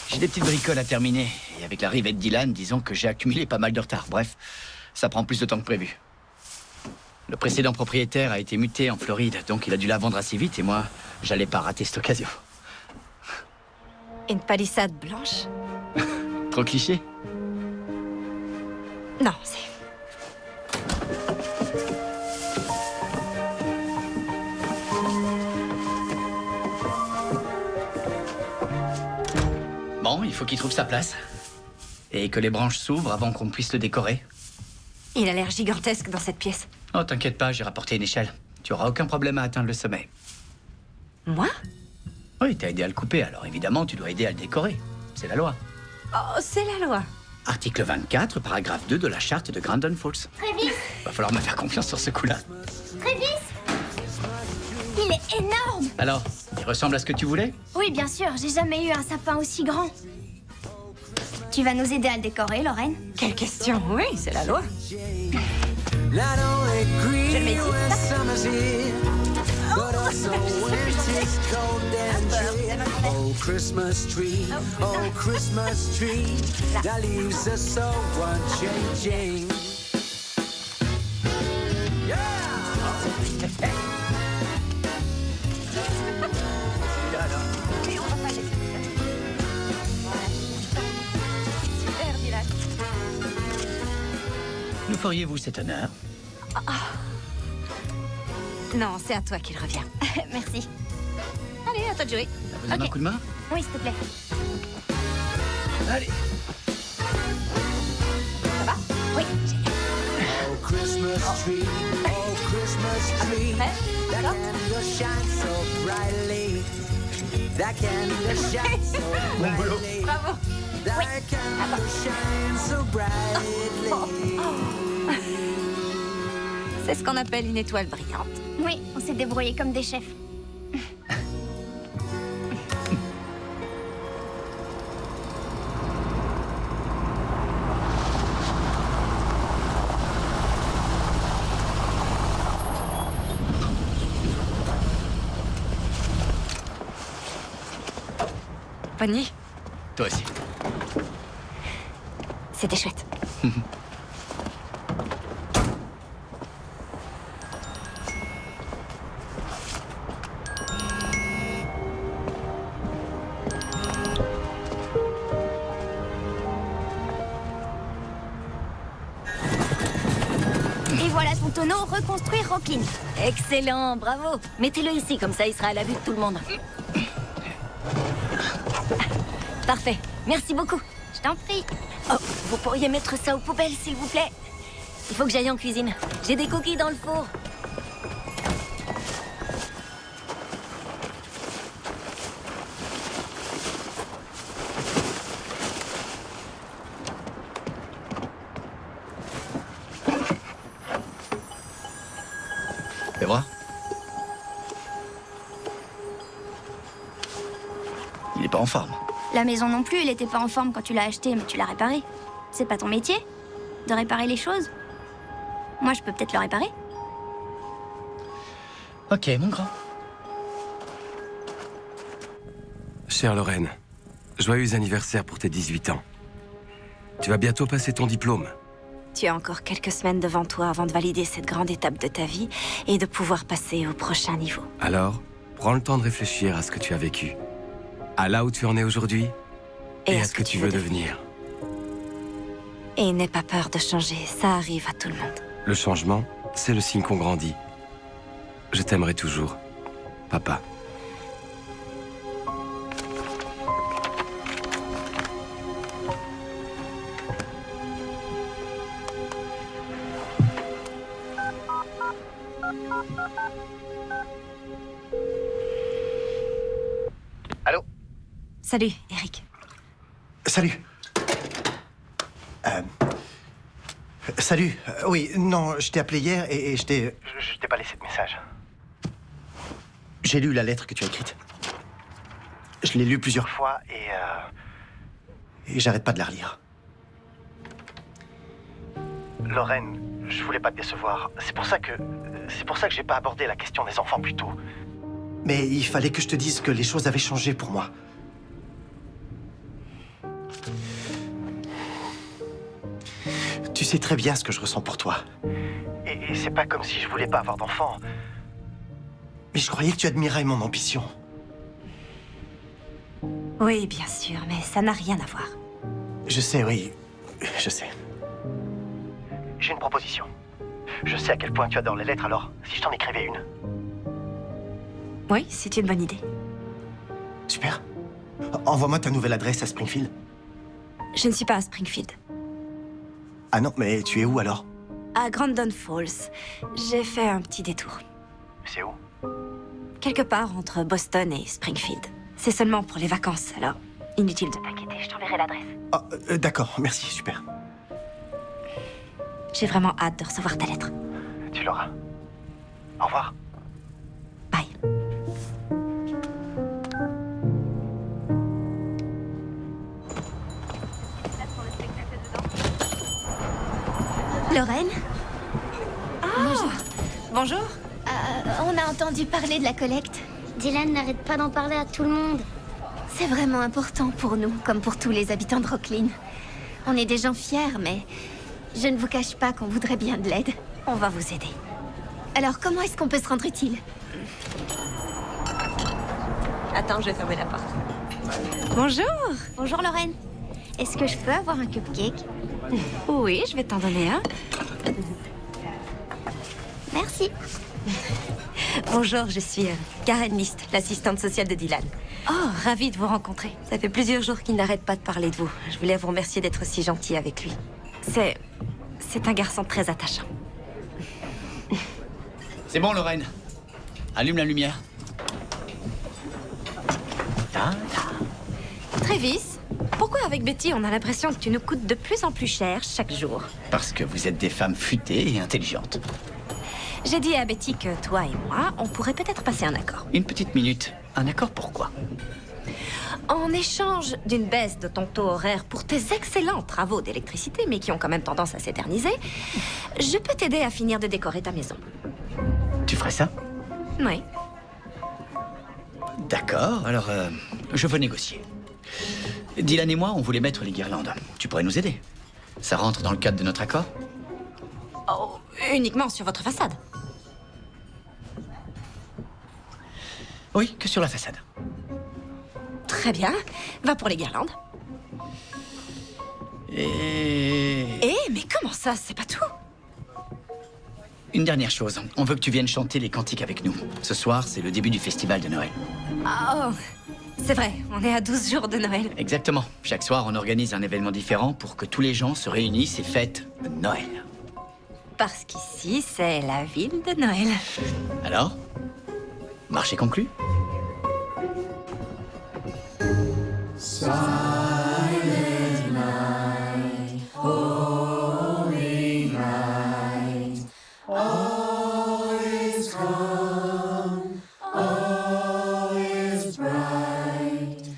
j'ai des petites bricoles à terminer. Et avec l'arrivée de Dylan, disons que j'ai accumulé pas mal de retard. Bref, ça prend plus de temps que prévu. Le précédent propriétaire a été muté en Floride, donc il a dû la vendre assez vite et moi, j'allais pas rater cette occasion. Une palissade blanche? Trop cliché? Non, c'est... Bon, il faut qu'il trouve sa place. Et que les branches s'ouvrent avant qu'on puisse le décorer. Il a l'air gigantesque dans cette pièce. Oh, t'inquiète pas, j'ai rapporté une échelle. Tu auras aucun problème à atteindre le sommet. Moi? Oui, t'as aidé à le couper, alors évidemment, tu dois aider à le décorer. C'est la loi. Oh, c'est la loi. Article 24, paragraphe 2 de la charte de Grandin Falls. Travis, Va falloir me faire confiance sur ce coup-là. Travis, il est énorme. Alors, il ressemble à ce que tu voulais? Oui, bien sûr, j'ai jamais eu un sapin aussi grand. Tu vas nous aider à le décorer, Lorraine? Quelle question? Oui, c'est la loi. Je le mets ici. Oh, Christmas tree, oh, Christmas tree, that leaves us so unchanging. Nous feriez-vous cet honneur? Non, c'est à toi qu'il revient. Merci. Allez, à toi de jouer. T'as besoin d'un coup de main? Oui, s'il te plaît. Allez. Ça va? Oui, génial. Oh, Christmas tree, oh, Christmas tree, that candle shines so brightly. That candle shines so brightly. Bravo. That candle shines so brightly. C'est ce qu'on appelle une étoile brillante. Oui, on s'est débrouillés comme des chefs. Bonne nuit. Toi aussi. C'était chouette. Et voilà ton tonneau, reconstruire Rocklin. Excellent, bravo. Mettez-le ici, comme ça il sera à la vue de tout le monde. Parfait, merci beaucoup. Je t'en prie. Oh, vous pourriez mettre ça aux poubelles, s'il vous plaît. Il faut que j'aille en cuisine. J'ai des cookies dans le four. forme. La maison non plus, elle était pas en forme quand tu l'as achetée, mais tu l'as réparée. C'est pas ton métier de réparer les choses? Moi, je peux peut-être le réparer. Ok, mon grand. Chère Lorraine, joyeux anniversaire pour tes 18 ans. Tu vas bientôt passer ton diplôme. Tu as encore quelques semaines devant toi avant de valider cette grande étape de ta vie et de pouvoir passer au prochain niveau. Alors, prends le temps de réfléchir à ce que tu as vécu, à là où tu en es aujourd'hui et à ce que tu veux devenir. Et n'aie pas peur de changer, ça arrive à tout le monde. Le changement, c'est le signe qu'on grandit. Je t'aimerai toujours, papa. Allô? Salut, Eric. Salut. Salut. Oui, non, je t'ai appelé hier et je t'ai pas laissé de message. J'ai lu la lettre que tu as écrite. Je l'ai lue plusieurs fois et j'arrête pas de la relire. Lorraine, je voulais pas te décevoir. C'est pour ça que j'ai pas abordé la question des enfants plus tôt. Mais il fallait que je te dise que les choses avaient changé pour moi. Tu sais très bien ce que je ressens pour toi. Et c'est pas comme si je voulais pas avoir d'enfants. Mais je croyais que tu admirais mon ambition. Oui, bien sûr, mais ça n'a rien à voir. Je sais, oui. Je sais. J'ai une proposition. Je sais à quel point tu adores les lettres, alors si je t'en écrivais une. Oui, c'est une bonne idée. Super. Envoie-moi ta nouvelle adresse à Springfield. Je ne suis pas à Springfield. Ah non, mais tu es où alors? À Grandon Falls. J'ai fait un petit détour. C'est où? Quelque part entre Boston et Springfield. C'est seulement pour les vacances, alors inutile de t'inquiéter, je t'enverrai l'adresse. Ah, d'accord, merci, super. J'ai vraiment hâte de recevoir ta lettre. Tu l'auras. Au revoir. Bye. Lorraine? Bonjour. Bonjour. On a entendu parler de la collecte. Dylan n'arrête pas d'en parler à tout le monde. C'est vraiment important pour nous, comme pour tous les habitants de Rocklin. On est des gens fiers, mais je ne vous cache pas qu'on voudrait bien de l'aide. On va vous aider. Alors, comment est-ce qu'on peut se rendre utile? Attends, je vais fermer la porte. Bonjour. Bonjour, Lorraine. Est-ce que je peux avoir un cupcake? Oui, je vais t'en donner un. Merci. Bonjour, je suis Karen List, l'assistante sociale de Dylan. Oh, ravie de vous rencontrer. Ça fait plusieurs jours qu'il n'arrête pas de parler de vous. Je voulais vous remercier d'être si gentil avec lui. C'est un garçon très attachant. C'est bon, Lorraine. Allume la lumière. Travis, pourquoi avec Betty on a l'impression que tu nous coûtes de plus en plus cher chaque jour? Parce que vous êtes des femmes futées et intelligentes. J'ai dit à Betty que toi et moi, on pourrait peut-être passer un accord. Une petite minute. Un accord pourquoi? En échange d'une baisse de ton taux horaire pour tes excellents travaux d'électricité, mais qui ont quand même tendance à s'éterniser, je peux t'aider à finir de décorer ta maison. Tu ferais ça? Oui. D'accord, alors je veux négocier. Dylan et moi, on voulait mettre les guirlandes. Tu pourrais nous aider. Ça rentre dans le cadre de notre accord? Oh, uniquement sur votre façade. Oui, que sur la façade. Très bien. Va pour les guirlandes. Mais comment ça? C'est pas tout. Une dernière chose. On veut que tu viennes chanter les cantiques avec nous. Ce soir, c'est le début du festival de Noël. Oh, c'est vrai. On est à 12 jours de Noël. Exactement. Chaque soir, on organise un événement différent pour que tous les gens se réunissent et fêtent Noël. Parce qu'ici, c'est la ville de Noël. Alors? Marché conclu? Silent night, holy night, all is calm, all is bright.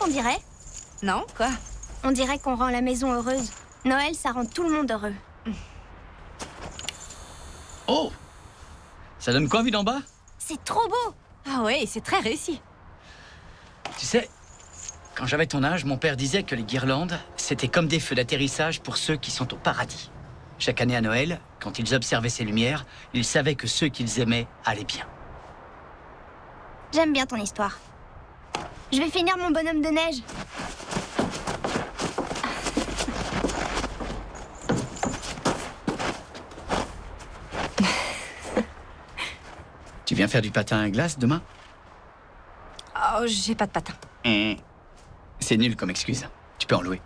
qu'on dirait? Non, quoi? On dirait qu'on rend la maison heureuse. Noël, ça rend tout le monde heureux. Oh! Ça donne quoi, vue d'en bas? C'est trop beau! Ah oui, c'est très réussi. Tu sais, quand j'avais ton âge, mon père disait que les guirlandes, c'était comme des feux d'atterrissage pour ceux qui sont au paradis. Chaque année à Noël, quand ils observaient ces lumières, ils savaient que ceux qu'ils aimaient allaient bien. J'aime bien ton histoire. Je vais finir mon bonhomme de neige. Tu viens faire du patin à glace demain? Oh, j'ai pas de patin. C'est nul comme excuse. Tu peux en louer.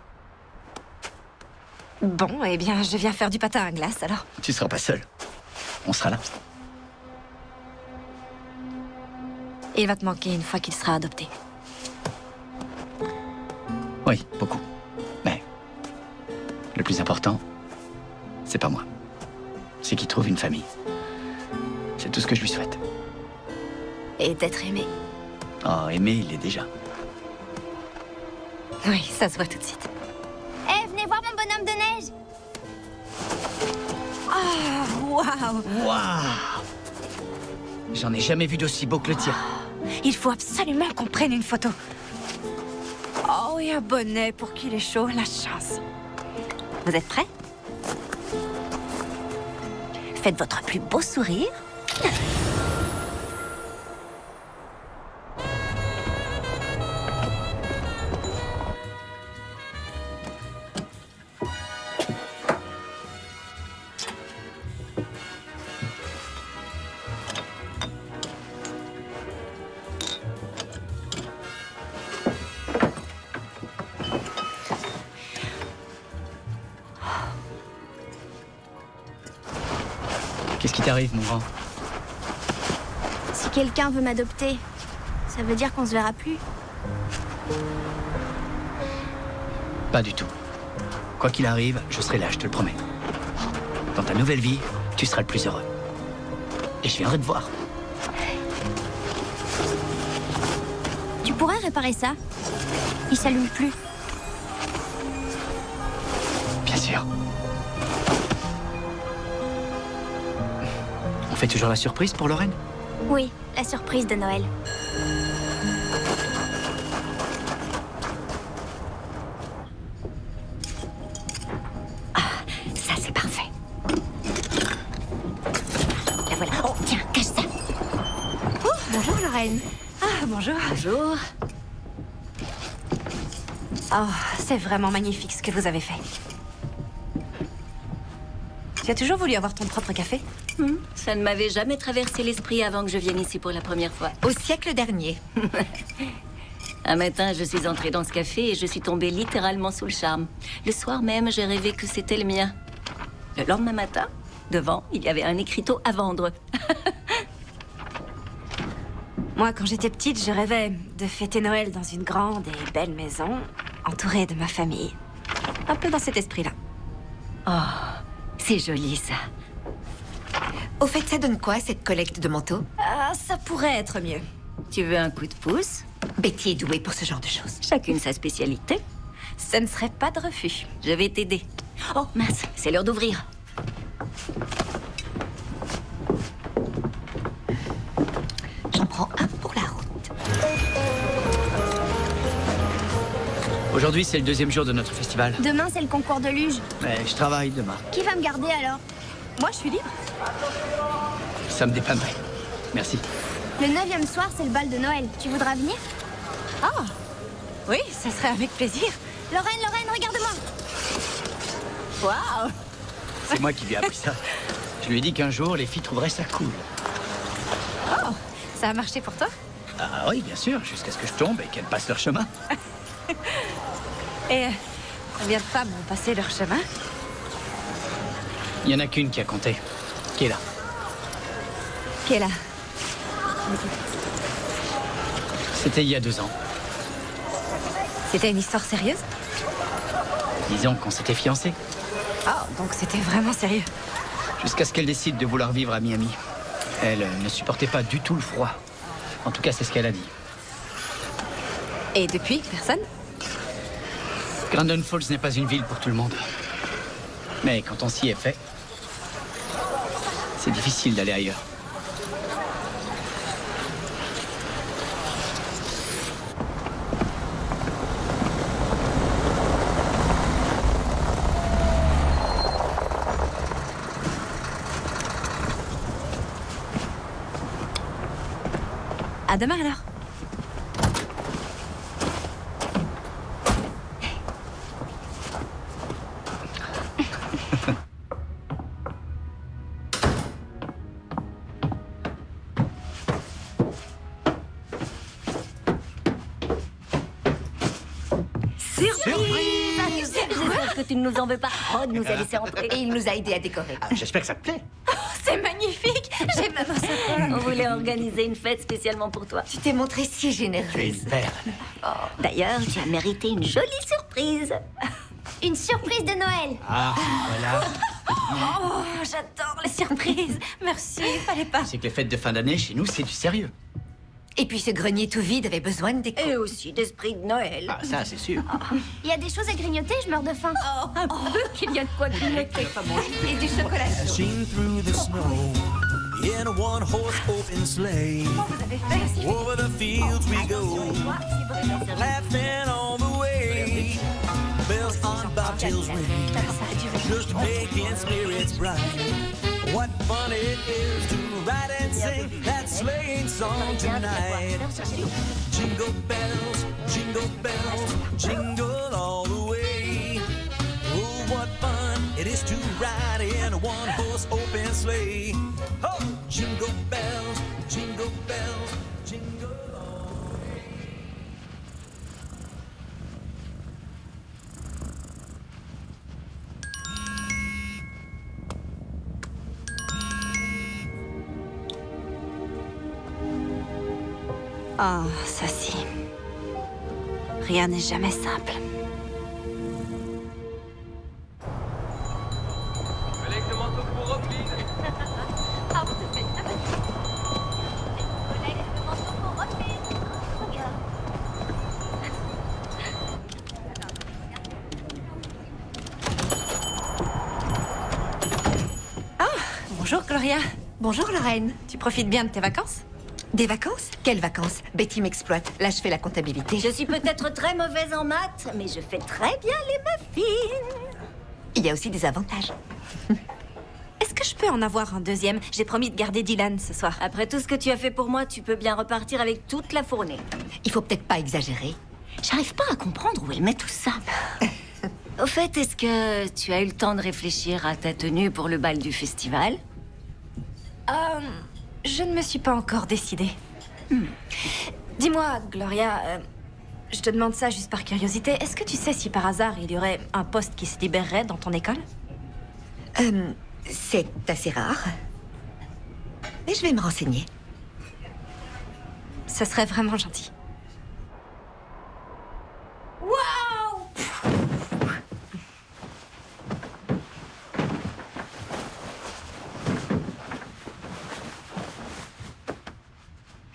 Bon, eh bien, je viens faire du patin à glace, alors. Tu seras pas seul. On sera là. Il va te manquer une fois qu'il sera adopté. Oui, beaucoup. Mais le plus important, c'est pas moi. C'est qu'il trouve une famille. C'est tout ce que je lui souhaite. Et d'être aimé. Oh, aimé, il l'est déjà. Oui, ça se voit tout de suite. Eh, venez voir mon bonhomme de neige! Oh, waouh! Waouh! J'en ai jamais vu d'aussi beau que le tien. Il faut absolument qu'on prenne une photo. Oh, et un bonnet pour qu'il est chaud, la chance. Vous êtes prêts? Faites votre plus beau sourire. Qu'est-ce qui t'arrive, mon grand? Si quelqu'un veut m'adopter, ça veut dire qu'on se verra plus. Pas du tout. Quoi qu'il arrive, je serai là, je te le promets. Dans ta nouvelle vie, tu seras le plus heureux. Et je viendrai te voir. Tu pourrais réparer ça? Il s'allume plus. Bien sûr. On fait toujours la surprise pour Lorraine? Oui, la surprise de Noël. Ça, c'est parfait. La voilà. Oh, tiens, cache ça. Oh, bonjour, Lorraine. Ah, bonjour. Bonjour. Oh, c'est vraiment magnifique ce que vous avez fait. Tu as toujours voulu avoir ton propre café? Ça ne m'avait jamais traversé l'esprit avant que je vienne ici pour la première fois. Au siècle dernier. Un matin, je suis entrée dans ce café et je suis tombée littéralement sous le charme. Le soir même, j'ai rêvé que c'était le mien. Le lendemain matin, devant, il y avait un écriteau à vendre. Moi, quand j'étais petite, je rêvais de fêter Noël dans une grande et belle maison, entourée de ma famille. Un peu dans cet esprit-là. Oh, c'est joli, ça. Au fait, ça donne quoi, cette collecte de manteaux? Ah, ça pourrait être mieux. Tu veux un coup de pouce? Betty est douée pour ce genre de choses. Chacune sa spécialité. Ce ne serait pas de refus. Je vais t'aider. Oh, mince, c'est l'heure d'ouvrir. J'en prends un pour la route. Aujourd'hui, c'est le deuxième jour de notre festival. Demain, c'est le concours de luge. Mais je travaille demain. Qui va me garder alors? Moi, je suis libre. Ça me dépannerait. Merci. Le 9e soir, c'est le bal de Noël. Tu voudras venir? Ah, oui, ça serait avec plaisir. Lorraine, regarde-moi! Waouh! C'est moi qui lui ai appris ça. Je lui ai dit qu'un jour, les filles trouveraient ça cool. Oh, ça a marché pour toi? Ah oui, bien sûr, jusqu'à ce que je tombe et qu'elles passent leur chemin. Et combien de femmes ont passé leur chemin? Il n'y en a qu'une qui a compté. Qui est là. Qui est là? C'était il y a 2 ans. C'était une histoire sérieuse? Disons qu'on s'était fiancés. Ah, donc c'était vraiment sérieux. Jusqu'à ce qu'elle décide de vouloir vivre à Miami. Elle ne supportait pas du tout le froid. En tout cas, c'est ce qu'elle a dit. Et depuis, personne? Grandon Falls n'est pas une ville pour tout le monde. Mais quand on s'y est fait, c'est difficile d'aller ailleurs. À demain alors. J'espère que tu ne nous en veux pas. Rod nous a laissé entrer. Et il nous a aidés à décorer. Ah, j'espère que ça te plaît. C'est magnifique. J'ai même un sapin. On voulait organiser une fête spécialement pour toi. Tu t'es montrée si Tu es généreuse. une perle. D'ailleurs, tu as mérité une jolie surprise. Une surprise de Noël. Ah, voilà. Oh, j'adore les surprises. Merci, fallait pas. C'est que les fêtes de fin d'année, chez nous, c'est du sérieux. Et puis ce grenier tout vide avait besoin de déco. Et aussi d'esprit de Noël. Ah, ça, c'est sûr. Il y a des choses à grignoter, je meurs de faim. Un peu qu'il y a de quoi grignoter. Et du chocolat. Dashing through the snow in a one-horse open sleigh. Vous avez fait Over the fields we go, laughing on the way. Bells on bobtails ring, just making spirits bright. What fun it is to ride and sing that sleighing song tonight. Jingle bells, jingle all the way. Oh, what fun it is to ride in a one-horse open sleigh. Oh, jingle bells, jingle all the way. Oh, ceci. Rien n'est jamais simple. Collecte de manteau pour Rockline. Bonjour, Gloria. Bonjour, Lorraine. Tu profites bien de tes vacances? Des vacances? Quelles vacances? Betty m'exploite. Là, je fais la comptabilité. Je suis peut-être très mauvaise en maths, mais je fais très bien les muffins. Il y a aussi des avantages. Est-ce que je peux en avoir un deuxième? J'ai promis de garder Dylan ce soir. Après tout ce que tu as fait pour moi, tu peux bien repartir avec toute la fournée. Il faut peut-être pas exagérer. J'arrive pas à comprendre où elle met tout ça. Au fait, est-ce que tu as eu le temps de réfléchir à ta tenue pour le bal du festival? Je ne me suis pas encore décidée. Dis-moi, Gloria, je te demande ça juste par curiosité. Est-ce que tu sais si par hasard il y aurait un poste qui se libérerait dans ton école? C'est assez rare. Mais je vais me renseigner. Ce serait vraiment gentil.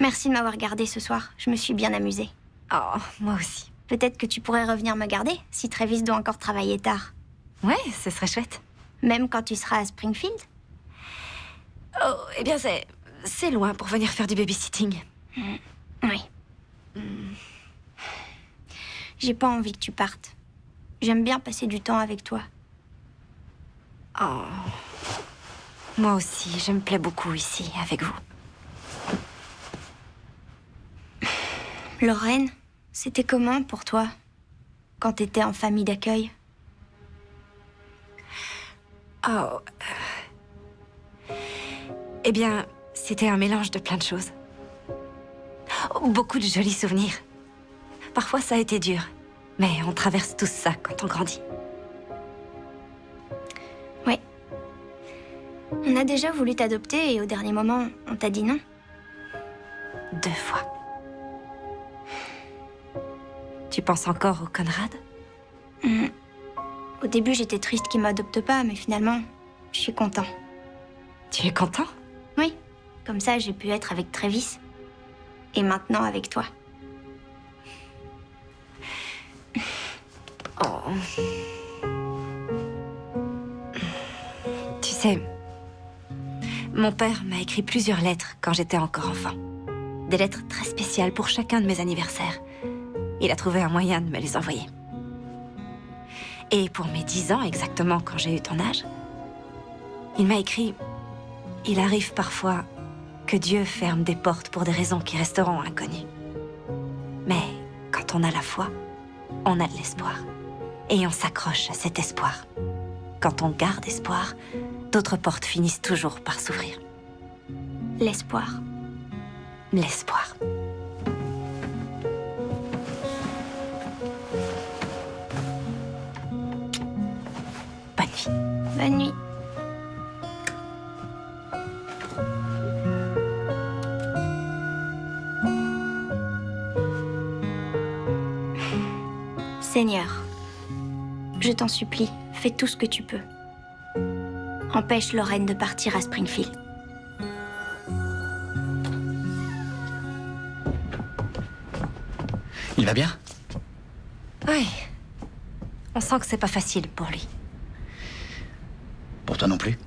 Merci de m'avoir gardée ce soir. Je me suis bien amusée. Oh, moi aussi. Peut-être que tu pourrais revenir me garder si Travis doit encore travailler tard. Ouais, ce serait chouette. Même quand tu seras à Springfield. Oh, eh bien, c'est loin pour venir faire du babysitting. Oui. J'ai pas envie que tu partes. J'aime bien passer du temps avec toi. Oh. Moi aussi, je me plais beaucoup ici, avec vous. Lorraine, c'était comment pour toi quand t'étais en famille d'accueil? Oh. Eh bien, c'était un mélange de plein de choses. Beaucoup de jolis souvenirs. Parfois, ça a été dur. Mais on traverse tous ça quand on grandit. Oui. On a déjà voulu t'adopter et au dernier moment, on t'a dit non. 2 fois. Tu penses encore au Conrad? Au début, j'étais triste qu'il m'adopte pas, mais finalement, je suis content. Tu es content? Oui. Comme ça, j'ai pu être avec Travis. Et maintenant avec toi. Oh. Tu sais, mon père m'a écrit plusieurs lettres quand j'étais encore enfant. Des lettres très spéciales pour chacun de mes anniversaires. Il a trouvé un moyen de me les envoyer. Et pour mes 10 ans, exactement quand j'ai eu ton âge, il m'a écrit « Il arrive parfois que Dieu ferme des portes pour des raisons qui resteront inconnues. Mais quand on a la foi, on a de l'espoir. Et on s'accroche à cet espoir. Quand on garde espoir, d'autres portes finissent toujours par s'ouvrir. » L'espoir. L'espoir. Bonne nuit. Bonne nuit. Seigneur, je t'en supplie, fais tout ce que tu peux. Empêche Lorraine de partir à Springfield. Il va bien? Oui. On sent que c'est pas facile pour lui. Pour toi non plus.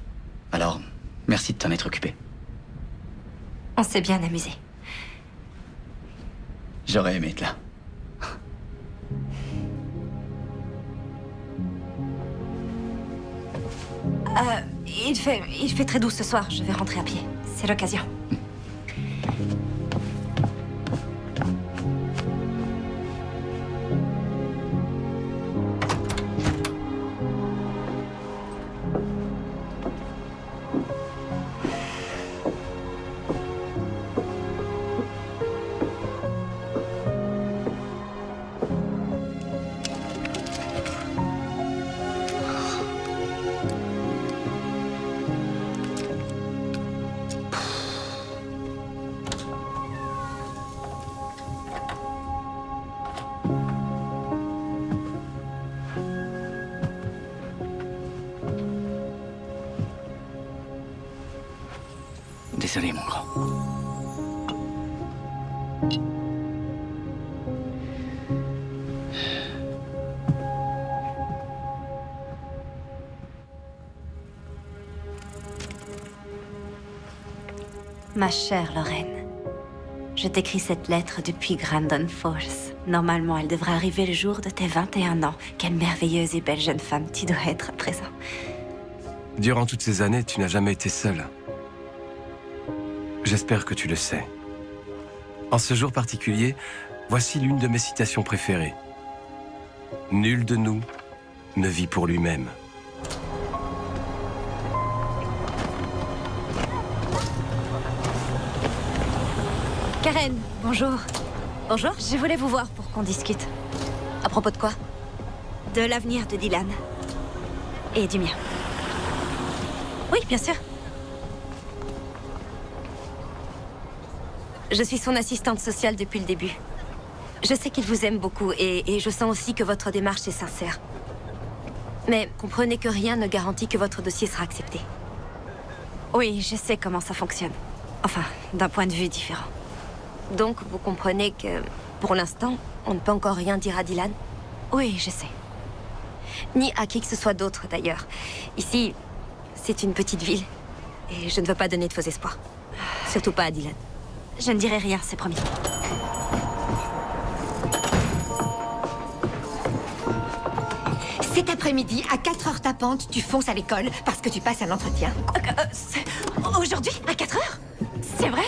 Alors, merci de t'en être occupé. On s'est bien amusé. J'aurais aimé être là. Il fait très doux ce soir. Je vais rentrer à pied. C'est l'occasion. Désolé, mon grand. Ma chère Lorraine, je t'écris cette lettre depuis Grandon Falls. Normalement, elle devrait arriver le jour de tes 21 ans. Quelle merveilleuse et belle jeune femme tu dois être à présent. Durant toutes ces années, tu n'as jamais été seule. J'espère que tu le sais. En ce jour particulier, voici l'une de mes citations préférées. Nul de nous ne vit pour lui-même. Karen, bonjour. Bonjour. Je voulais vous voir pour qu'on discute. À propos de quoi? De l'avenir de Dylan. Et du mien. Oui, bien sûr. Je suis son assistante sociale depuis le début. Je sais qu'il vous aime beaucoup et je sens aussi que votre démarche est sincère. Mais comprenez que rien ne garantit que votre dossier sera accepté. Oui, je sais comment ça fonctionne. Enfin, d'un point de vue différent. Donc, vous comprenez que, pour l'instant, on ne peut encore rien dire à Dylan? Oui, je sais. Ni à qui que ce soit d'autre, d'ailleurs. Ici, c'est une petite ville. Et je ne veux pas donner de faux espoirs. Surtout pas à Dylan. Je ne dirai rien, c'est promis. Cet après-midi, à 4h tapantes, tu fonces à l'école parce que tu passes un entretien. Aujourd'hui, à 4h? C'est vrai,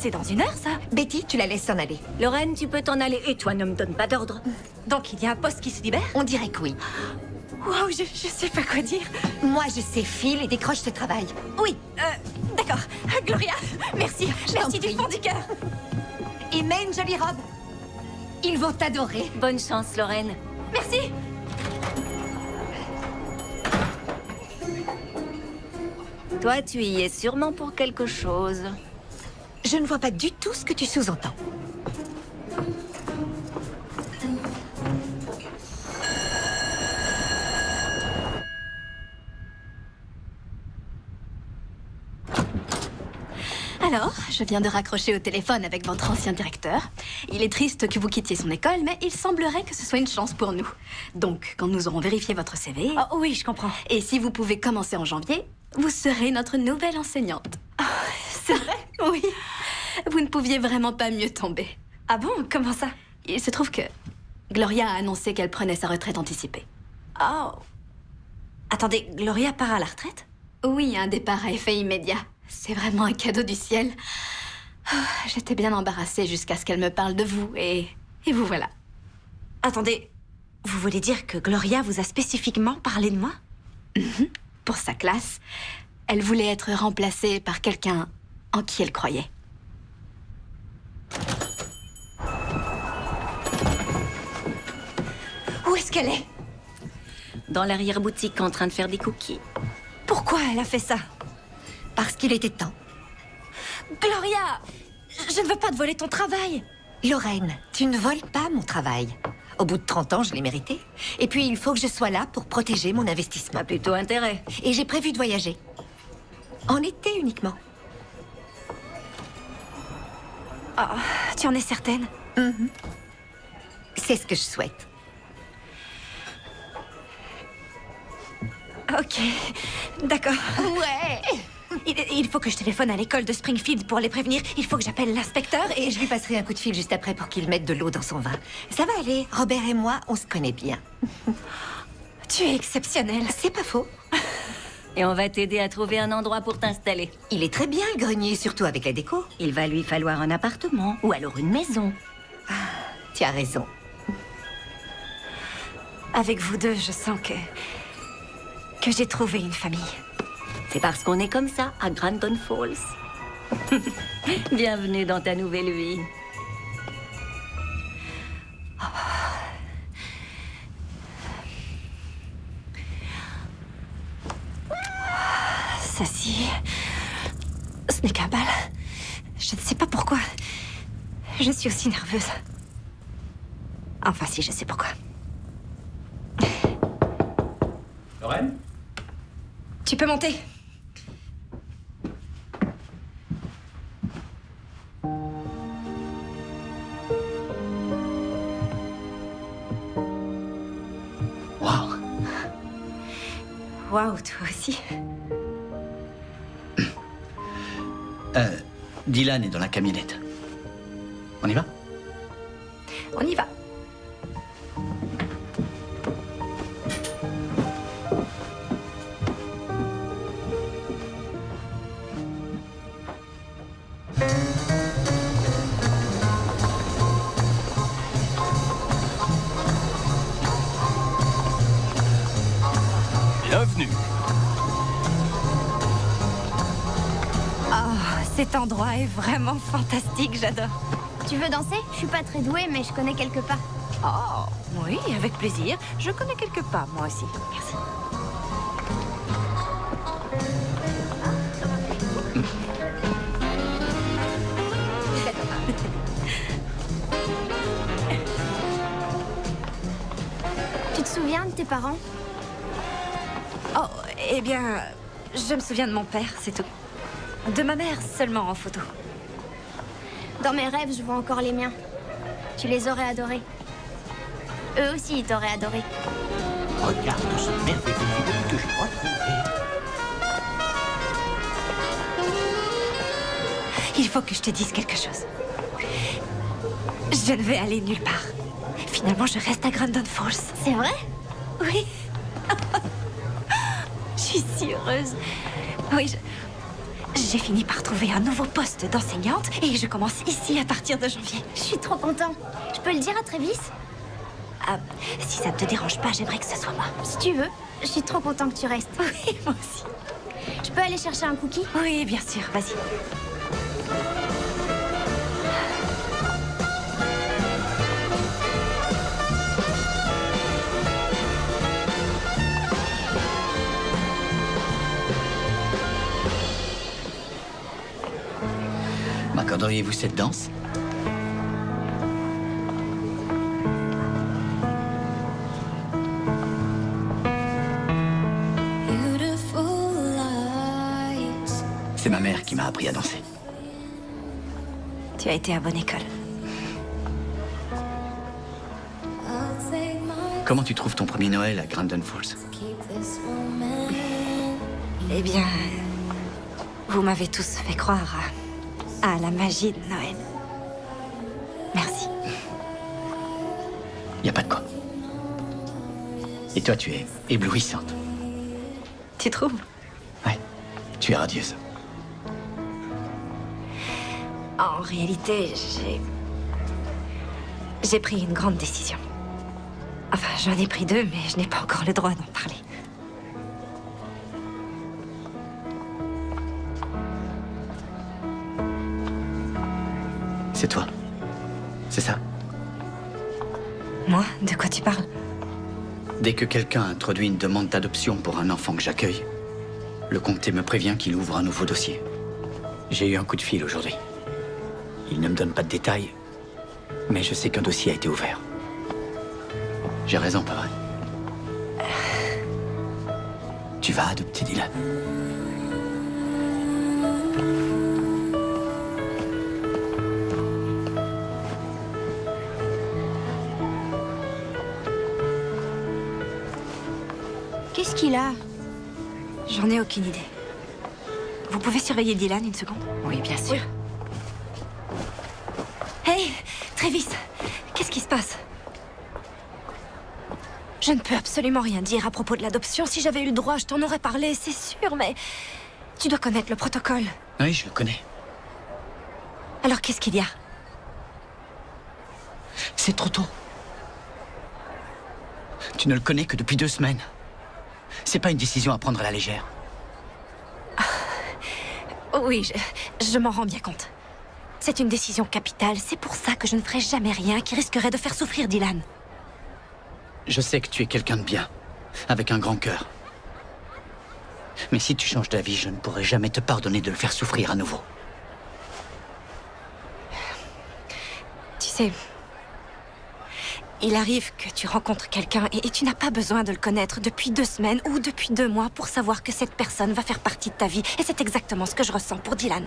c'est dans 1 heure, ça? Betty, tu la laisses s'en aller. Lorraine, tu peux t'en aller. Et toi, ne me donne pas d'ordre. Donc, il y a un poste qui se libère? On dirait que oui. Waouh, je sais pas quoi dire. Moi, je sais, file et décroche ce travail. Oui, d'accord. Gloria, merci. Merci du fond du cœur. Et mets une jolie robe. Ils vont t'adorer. Bonne chance, Lorraine. Merci. Toi, tu y es sûrement pour quelque chose. Je ne vois pas du tout ce que tu sous-entends. Alors, je viens de raccrocher au téléphone avec votre ancien directeur. Il est triste que vous quittiez son école, mais il semblerait que ce soit une chance pour nous. Donc, quand nous aurons vérifié votre CV... Oh, oui, je comprends. Et si vous pouvez commencer en janvier, vous serez notre nouvelle enseignante. Oh, c'est vrai? Oui. Vous ne pouviez vraiment pas mieux tomber. Ah bon? Comment ça? Il se trouve que Gloria a annoncé qu'elle prenait sa retraite anticipée. Oh. Attendez, Gloria part à la retraite? Oui, un départ à effet immédiat. C'est vraiment un cadeau du ciel. Oh, j'étais bien embarrassée jusqu'à ce qu'elle me parle de vous et vous voilà. Attendez, vous voulez dire que Gloria vous a spécifiquement parlé de moi? Pour sa classe, elle voulait être remplacée par quelqu'un en qui elle croyait. Où est-ce qu'elle est? Dans l'arrière-boutique en train de faire des cookies. Pourquoi elle a fait ça? Parce qu'il était temps. Gloria! Je ne veux pas te voler ton travail. Lorraine, tu ne voles pas mon travail. Au bout de 30 ans, je l'ai mérité. Et puis, il faut que je sois là pour protéger mon investissement. Pas plutôt intérêt. Et j'ai prévu de voyager. En été uniquement. Oh, tu en es certaine? C'est ce que je souhaite. Ok, d'accord. Ouais. Il faut que je téléphone à l'école de Springfield pour les prévenir. Il faut que j'appelle l'inspecteur Et je lui passerai un coup de fil juste après pour qu'il mette de l'eau dans son vin. Ça va aller. Robert et moi, on se connaît bien. Tu es exceptionnelle. C'est pas faux. Et on va t'aider à trouver un endroit pour t'installer. Il est très bien, le grenier, surtout avec la déco. Il va lui falloir un appartement ou alors une maison. Tu as raison. Avec vous deux, je sens que j'ai trouvé une famille. C'est parce qu'on est comme ça à Grandon Falls. Bienvenue dans ta nouvelle vie. Ceci, ce n'est qu'un bal. Je ne sais pas pourquoi. Je suis aussi nerveuse. Enfin, si, je sais pourquoi. Lorraine? Tu peux monter. Waouh! Waouh, toi aussi. Dylan est dans la camionnette. On y va? On y va. Bienvenue. Cet endroit est vraiment fantastique, j'adore. Tu veux danser? Je suis pas très douée, mais je connais quelques pas. Oh, oui, avec plaisir. Je connais quelques pas, moi aussi. Merci. Tu te souviens de tes parents? Oh, eh bien, je me souviens de mon père, c'est tout. De ma mère seulement en photo. Dans mes rêves, je vois encore les miens. Tu les aurais adorés. Eux aussi, ils t'auraient adoré. Regarde ce merveilleux film que j'ai retrouvé. Il faut que je te dise quelque chose. Je ne vais aller nulle part. Finalement, je reste à Grandon Falls. C'est vrai? Oui. Je suis si heureuse. Oui, j'ai fini par trouver un nouveau poste d'enseignante et je commence ici à partir de janvier. Je suis trop content. Je peux le dire à Travis? Ah, si ça ne te dérange pas, j'aimerais que ce soit moi. Si tu veux. Je suis trop content que tu restes. Oui, moi aussi. Je peux aller chercher un cookie? Oui, bien sûr, vas-y. M'accorderiez-vous cette danse? Beautiful lies. C'est ma mère qui m'a appris à danser. Tu as été à bonne école. Comment tu trouves ton premier Noël à Grandin Falls? Eh bien, vous m'avez tous fait croire à la magie de Noël. Merci. Y a pas de quoi. Et toi, tu es éblouissante. Tu trouves? Ouais, tu es radieuse. En réalité, j'ai pris une grande décision. Enfin, j'en ai pris deux, mais je n'ai pas encore le droit d'en parler. C'est toi. C'est ça? Moi? De quoi tu parles? Dès que quelqu'un introduit une demande d'adoption pour un enfant que j'accueille, le comté me prévient qu'il ouvre un nouveau dossier. J'ai eu un coup de fil aujourd'hui. Il ne me donne pas de détails, mais je sais qu'un dossier a été ouvert. J'ai raison, pas vrai? Tu vas adopter Dylan. Qu'est-ce qu'il a? J'en ai aucune idée. Vous pouvez surveiller Dylan une seconde? Oui, bien sûr. Hey, Travis, qu'est-ce qui se passe? Je ne peux absolument rien dire à propos de l'adoption. Si j'avais eu le droit, je t'en aurais parlé, c'est sûr, mais tu dois connaître le protocole. Oui, je le connais. Alors qu'est-ce qu'il y a? C'est trop tôt. Tu ne le connais que depuis 2 semaines. C'est pas une décision à prendre à la légère. Oui, je m'en rends bien compte. C'est une décision capitale. C'est pour ça que je ne ferai jamais rien qui risquerait de faire souffrir Dylan. Je sais que tu es quelqu'un de bien, avec un grand cœur. Mais si tu changes d'avis, je ne pourrai jamais te pardonner de le faire souffrir à nouveau. Tu sais, il arrive que tu rencontres quelqu'un et tu n'as pas besoin de le connaître depuis 2 semaines ou depuis 2 mois pour savoir que cette personne va faire partie de ta vie. Et c'est exactement ce que je ressens pour Dylan.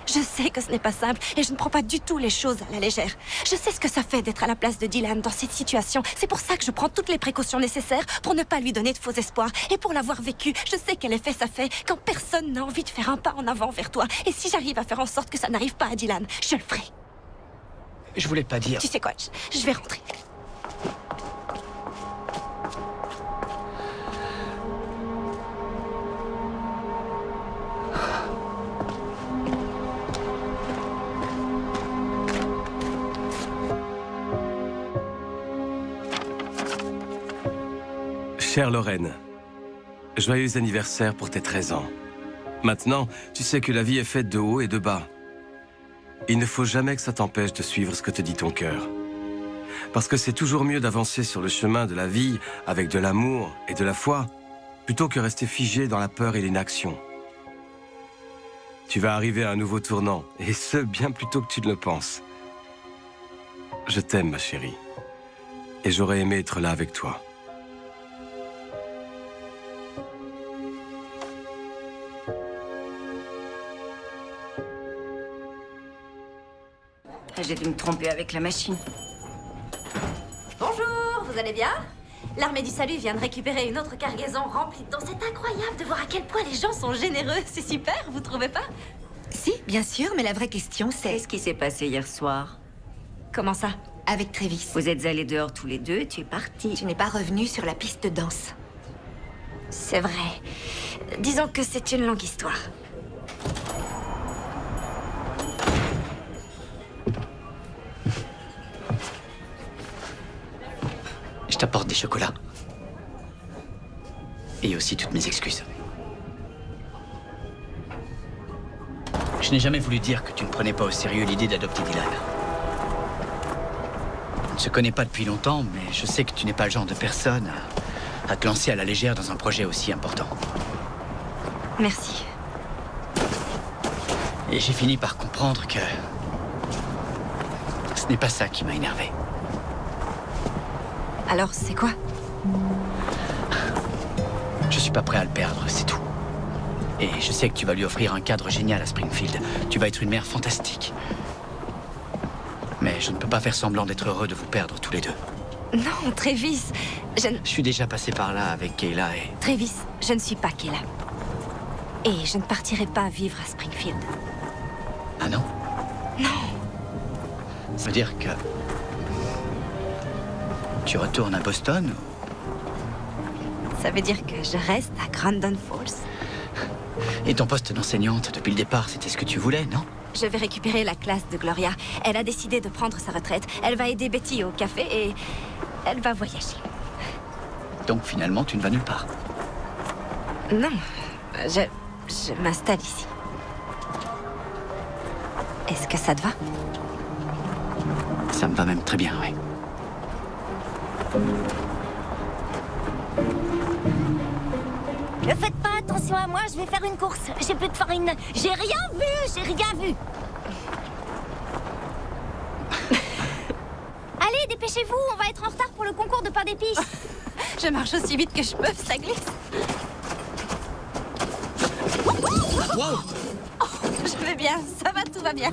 Je sais que ce n'est pas simple et je ne prends pas du tout les choses à la légère. Je sais ce que ça fait d'être à la place de Dylan dans cette situation. C'est pour ça que je prends toutes les précautions nécessaires pour ne pas lui donner de faux espoirs. Et pour l'avoir vécu, je sais quel effet ça fait quand personne n'a envie de faire un pas en avant vers toi. Et si j'arrive à faire en sorte que ça n'arrive pas à Dylan, je le ferai. Je voulais pas dire... Tu sais quoi, je vais rentrer. Chère Lorraine, joyeux anniversaire pour tes 13 ans. Maintenant, tu sais que la vie est faite de haut et de bas. Il ne faut jamais que ça t'empêche de suivre ce que te dit ton cœur. Parce que c'est toujours mieux d'avancer sur le chemin de la vie avec de l'amour et de la foi, plutôt que rester figé dans la peur et l'inaction. Tu vas arriver à un nouveau tournant, et ce, bien plus tôt que tu ne le penses. Je t'aime, ma chérie, et j'aurais aimé être là avec toi. J'ai dû me tromper avec la machine. Bonjour, vous allez bien? L'armée du salut vient de récupérer une autre cargaison remplie de dons. C'est incroyable de voir à quel point les gens sont généreux. C'est super, vous trouvez pas? Si, bien sûr, mais la vraie question c'est... Qu'est-ce qui s'est passé hier soir? Comment ça? Avec Travis. Vous êtes allés dehors tous les deux et tu es parti. Tu n'es pas revenu sur la piste de danse. C'est vrai. Disons que c'est une longue histoire. Je t'apporte des chocolats. Et aussi toutes mes excuses. Je n'ai jamais voulu dire que tu ne prenais pas au sérieux l'idée d'adopter Dylan. On ne se connaît pas depuis longtemps, mais je sais que tu n'es pas le genre de personne à te lancer à la légère dans un projet aussi important. Merci. Et j'ai fini par comprendre que ce n'est pas ça qui m'a énervé. Alors, c'est quoi? Je suis pas prêt à le perdre, c'est tout. Et je sais que tu vas lui offrir un cadre génial à Springfield. Tu vas être une mère fantastique. Mais je ne peux pas faire semblant d'être heureux de vous perdre tous les deux. Non, Travis, Je suis déjà passé par là avec Kayla et... Travis, je ne suis pas Kayla. Et je ne partirai pas vivre à Springfield. Ah non? Non. Ça veut dire que... Tu retournes à Boston? Ça veut dire que je reste à Grandin Falls. Et ton poste d'enseignante, depuis le départ, c'était ce que tu voulais, non? Je vais récupérer la classe de Gloria. Elle a décidé de prendre sa retraite. Elle va aider Betty au café et elle va voyager. Donc finalement, tu ne vas nulle part. Non, je m'installe ici. Est-ce que ça te va? Ça me va même très bien, oui. Ne faites pas attention à moi, je vais faire une course. J'ai plus de farine. J'ai rien vu. Allez, dépêchez-vous, on va être en retard pour le concours de pain d'épices. Je marche aussi vite que je peux, ça glisse. Wow! Je vais bien, ça va, tout va bien.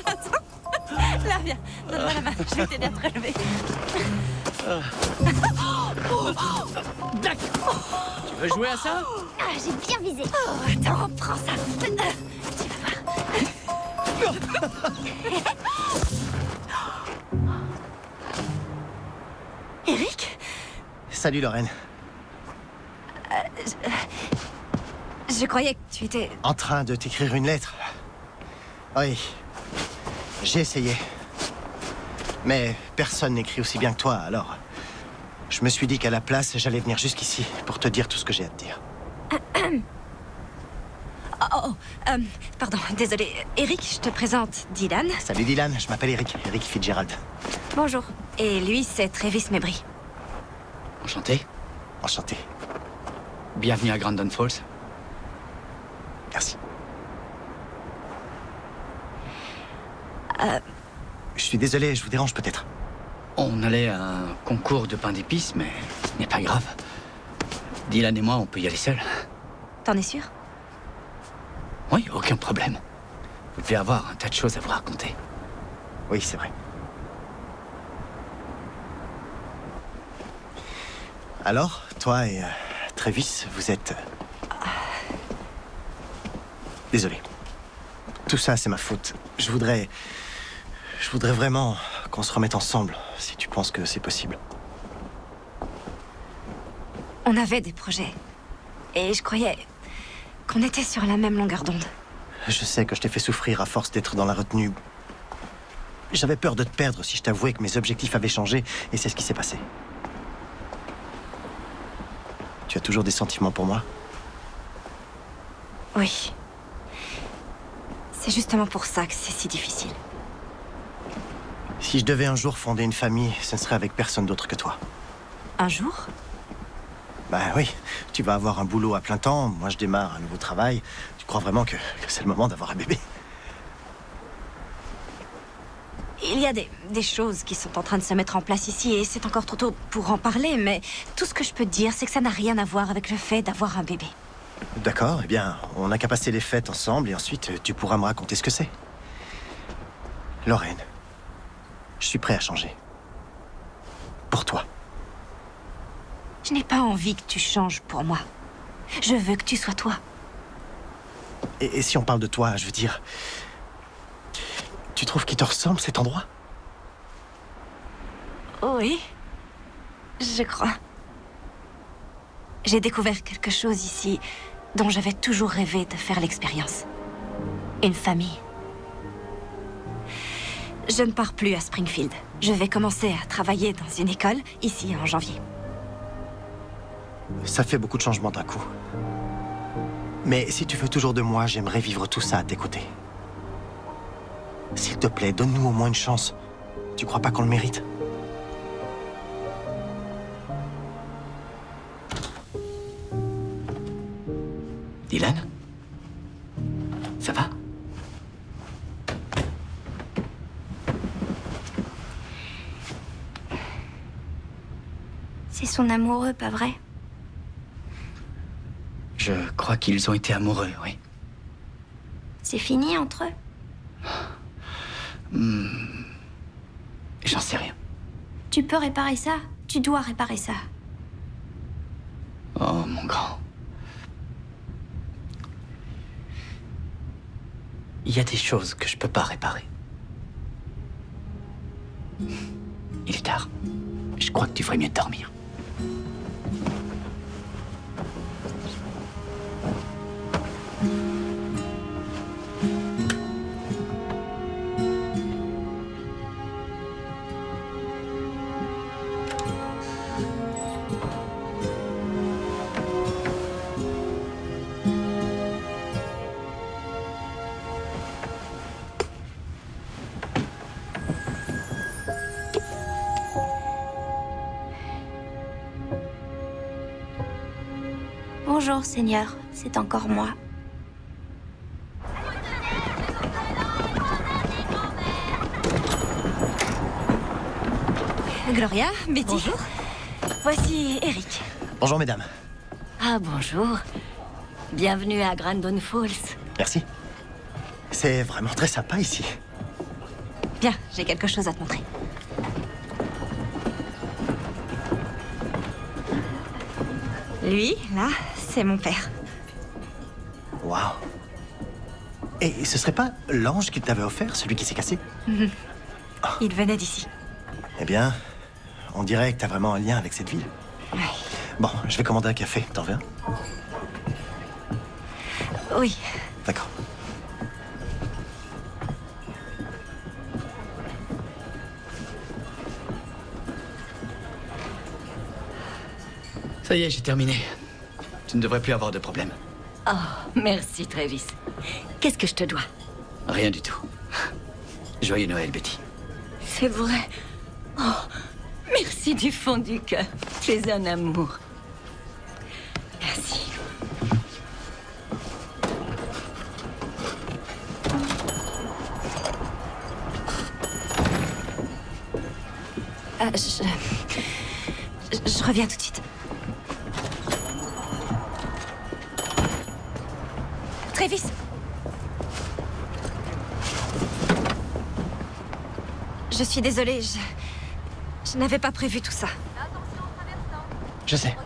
Attends. Là, viens, donne-moi la main, je vais t'aider à te relever. Tu veux jouer à ça? Ah, j'ai bien visé. Oh, attends, prends ça. Tu vas voir. Eric? Salut, Lorraine. Je croyais que tu étais... En train de t'écrire une lettre. Oui. J'ai essayé. Mais personne n'écrit aussi bien que toi, alors... Je me suis dit qu'à la place, j'allais venir jusqu'ici pour te dire tout ce que j'ai à te dire. Pardon, désolé. Eric, je te présente Dylan. Salut Dylan, je m'appelle Eric Fitzgerald. Bonjour. Et lui, c'est Travis Mabry. Enchanté. Enchanté. Bienvenue à Grandin Falls. Merci. Je suis désolé, je vous dérange peut-être. On allait à un concours de pain d'épices, mais ce n'est pas grave. Dylan et moi, on peut y aller seuls. T'en es sûr? Oui, aucun problème. Vous devez avoir un tas de choses à vous raconter. Oui, c'est vrai. Alors, toi et Travis, vous êtes... Désolé. Tout ça, c'est ma faute. Je voudrais vraiment qu'on se remette ensemble, si tu penses que c'est possible. On avait des projets. Et je croyais qu'on était sur la même longueur d'onde. Je sais que je t'ai fait souffrir à force d'être dans la retenue. J'avais peur de te perdre si je t'avouais que mes objectifs avaient changé, et c'est ce qui s'est passé. Tu as toujours des sentiments pour moi? Oui. C'est justement pour ça que c'est si difficile. Si je devais un jour fonder une famille, ce ne serait avec personne d'autre que toi. Un jour? Ben oui, tu vas avoir un boulot à plein temps, moi je démarre un nouveau travail. Tu crois vraiment que c'est le moment d'avoir un bébé? Il y a des choses qui sont en train de se mettre en place ici et c'est encore trop tôt pour en parler, mais tout ce que je peux te dire, c'est que ça n'a rien à voir avec le fait d'avoir un bébé. D'accord, eh bien, on n'a qu'à passer les fêtes ensemble et ensuite tu pourras me raconter ce que c'est. Lorraine, je suis prêt à changer. Pour toi. Je n'ai pas envie que tu changes pour moi. Je veux que tu sois toi. Et si on parle de toi, je veux dire... Tu trouves qu'il te ressemble, cet endroit? Oui, je crois. J'ai découvert quelque chose ici dont j'avais toujours rêvé de faire l'expérience. Une famille. Je ne pars plus à Springfield. Je vais commencer à travailler dans une école, ici, en janvier. Ça fait beaucoup de changements d'un coup. Mais si tu veux toujours de moi, j'aimerais vivre tout ça à tes côtés. S'il te plaît, donne-nous au moins une chance. Tu crois pas qu'on le mérite? Dylan? Ça va? C'est son amoureux, pas vrai? Je crois qu'ils ont été amoureux, oui. C'est fini entre eux? J'en sais rien. Tu peux réparer ça? Tu dois réparer ça. Oh, mon grand. Il y a des choses que je peux pas réparer. Il est tard. Je crois que tu ferais mieux de dormir. Bonjour, Seigneur. C'est encore moi. Gloria, Betty. Bonjour. Voici Eric. Bonjour, mesdames. Ah, bonjour. Bienvenue à Grandon Falls. Merci. C'est vraiment très sympa ici. Viens, j'ai quelque chose à te montrer. Lui, là, c'est mon père. Waouh. Et ce serait pas l'ange qu'il t'avait offert, celui qui s'est cassé? Il venait d'ici. Eh bien, on dirait que t'as vraiment un lien avec cette ville. Ouais. Bon, je vais commander un café. T'en veux un? Oui. D'accord. Ça y est, j'ai terminé. Tu ne devrais plus avoir de problème. Oh, merci, Travis. Qu'est-ce que je te dois? Rien du tout. Joyeux Noël, Betty. C'est vrai. Oh, merci du fond du cœur. Tu es un amour. Merci. Je reviens tout de suite. Travis! Je suis désolée, je n'avais pas prévu tout ça. Je sais.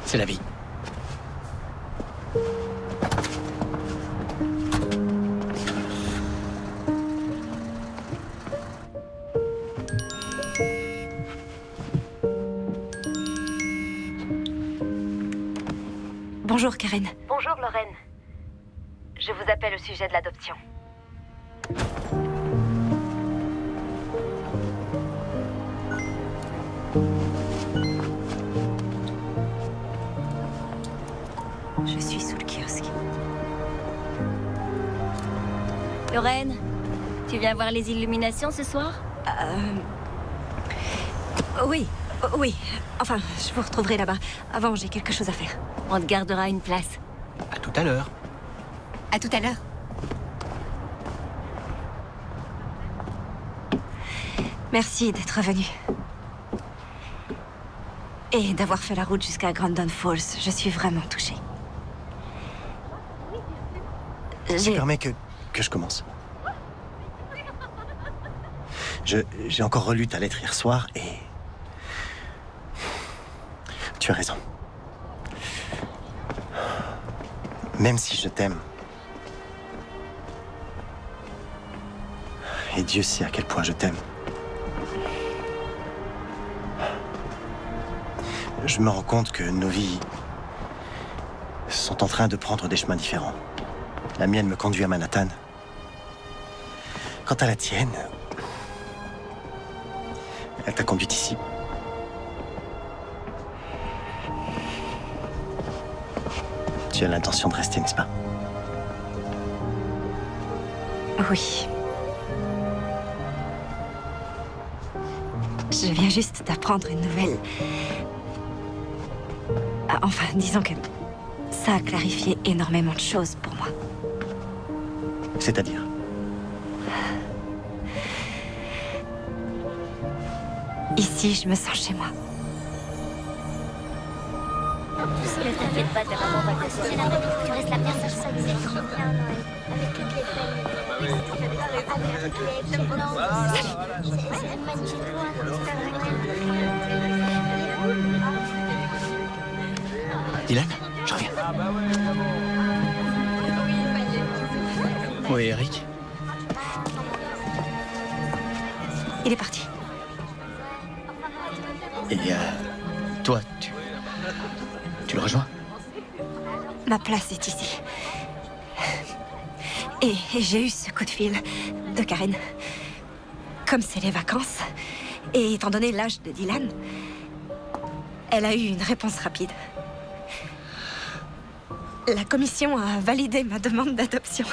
C'est la vie. Bonjour, Karen. Bonjour, Lorraine. Je vous appelle au sujet de l'adoption. Je suis sous le kiosque. Lorraine, tu viens voir les illuminations ce soir? Oui, oui. Enfin, je vous retrouverai là-bas. Avant, j'ai quelque chose à faire. On te gardera une place. À tout à l'heure. À tout à l'heure. Merci d'être venu. Et d'avoir fait la route jusqu'à Grandon Falls. Je suis vraiment touchée. Tu permets que je commence? J'ai encore relu ta lettre hier soir et... Tu as raison. Même si je t'aime, et Dieu sait à quel point je t'aime, je me rends compte que nos vies sont en train de prendre des chemins différents. La mienne me conduit à Manhattan. Quant à la tienne, elle t'a conduite ici. Tu as l'intention de rester, n'est-ce pas? Oui. Je viens juste d'apprendre une nouvelle. Enfin, disons que ça a clarifié énormément de choses pour moi. C'est-à-dire? Ici, je me sens chez moi. Ne t'inquiète pas, ta maman va te sortir. Tu restes la personne, ça nous est trop bien, Noël. Avec toutes les C'est une magnifique Dylan, je reviens. Oui, Eric. Il est parti. Et toi, tu le rejoins? Ma place est ici. Et j'ai eu ce coup de fil de Karen. Comme c'est les vacances, et étant donné l'âge de Dylan, elle a eu une réponse rapide. La commission a validé ma demande d'adoption.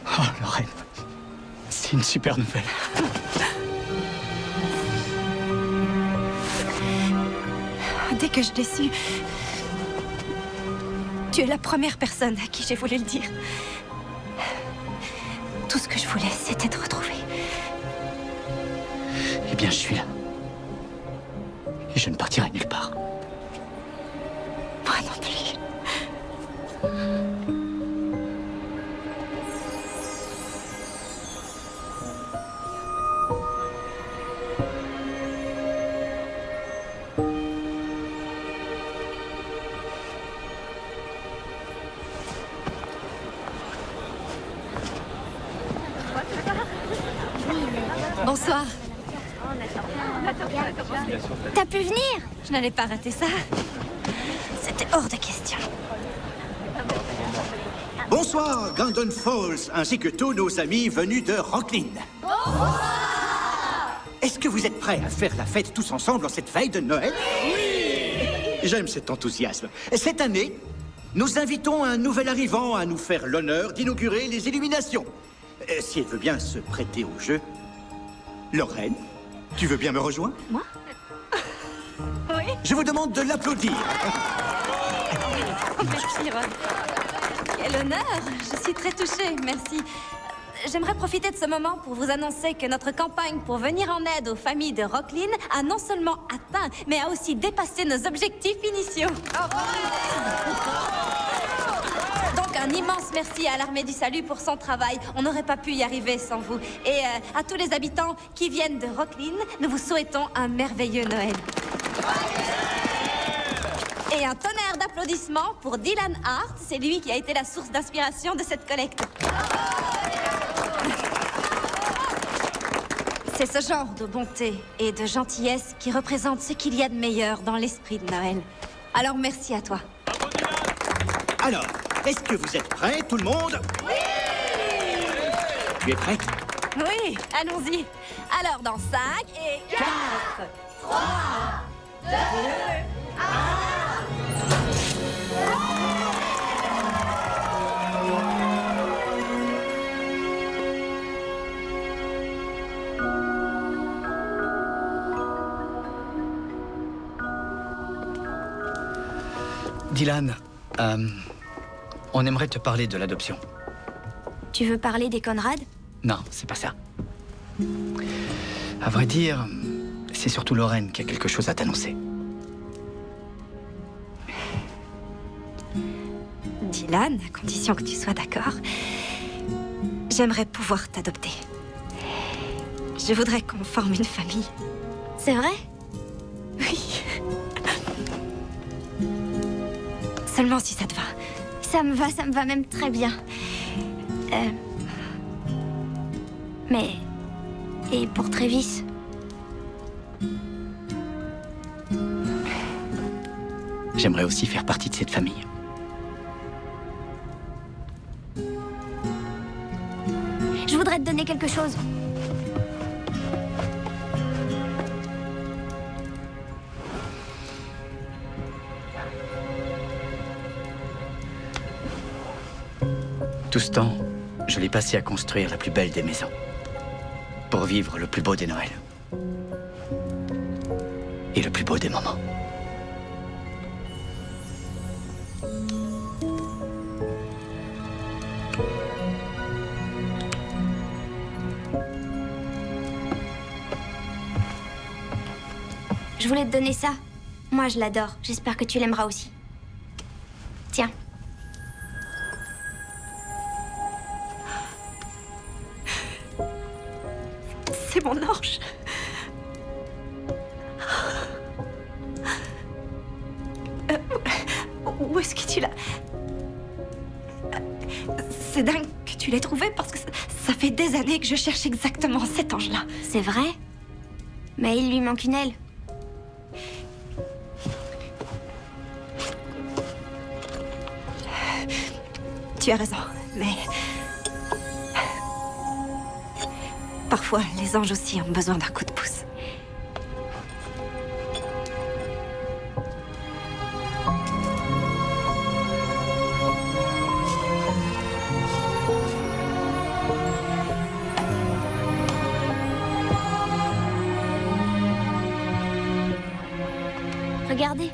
Oh, Lorraine, c'est une super nouvelle. Dès que je l'ai su, tu es la première personne à qui j'ai voulu le dire. Tout ce que je voulais, c'était te retrouver. Eh bien, je suis là. Et je ne partirai nulle part. Moi non plus. Bonsoir. T'as pu venir? Je n'allais pas rater ça. C'était hors de question. Bonsoir, Grandon Falls, ainsi que tous nos amis venus de Rocklin. Est-ce que vous êtes prêts à faire la fête tous ensemble en cette veille de Noël? Oui! J'aime cet enthousiasme. Cette année, nous invitons un nouvel arrivant à nous faire l'honneur d'inaugurer les illuminations. Si elle veut bien se prêter au jeu. Lorraine, tu veux bien me rejoindre? Moi? Oui. Je vous demande de l'applaudir. Merci, Ron. Quel honneur! Je suis très touchée, merci. J'aimerais profiter de ce moment pour vous annoncer que notre campagne pour venir en aide aux familles de Rocklin a non seulement atteint, mais a aussi dépassé nos objectifs initiaux. Donc un immense merci à l'Armée du Salut pour son travail. On n'aurait pas pu y arriver sans vous. Et à tous les habitants qui viennent de Rocklin, nous vous souhaitons un merveilleux Noël. Et un tonnerre d'applaudissements pour Dylan Hart. C'est lui qui a été la source d'inspiration de cette collecte. C'est ce genre de bonté et de gentillesse qui représente ce qu'il y a de meilleur dans l'esprit de Noël. Alors merci à toi. Alors, est-ce que vous êtes prêts, tout le monde? Oui! Tu es prête? Oui, allons-y. Alors dans 5 et 4, 3, 2, 1... Dylan, on aimerait te parler de l'adoption. Tu veux parler des Conrad? Non, c'est pas ça. À vrai dire, c'est surtout Lorraine qui a quelque chose à t'annoncer. Dylan, à condition que tu sois d'accord, j'aimerais pouvoir t'adopter. Je voudrais qu'on forme une famille. C'est vrai? Oui. Seulement si ça te va. Ça me va même très bien. Mais... Et pour Travis? J'aimerais aussi faire partie de cette famille. Je voudrais te donner quelque chose. Tout ce temps, je l'ai passé à construire la plus belle des maisons. Pour vivre le plus beau des Noëls. Et le plus beau des moments. Je voulais te donner ça. Moi, je l'adore. J'espère que tu l'aimeras aussi. Tiens. C'est mon ange. Où est-ce que tu l'as? C'est dingue que tu l'aies trouvé parce que ça fait des années que je cherche exactement cet ange-là. C'est vrai? Mais il lui manque une aile. Tu as raison, mais... Parfois, les anges aussi ont besoin d'un coup de pouce. Regardez.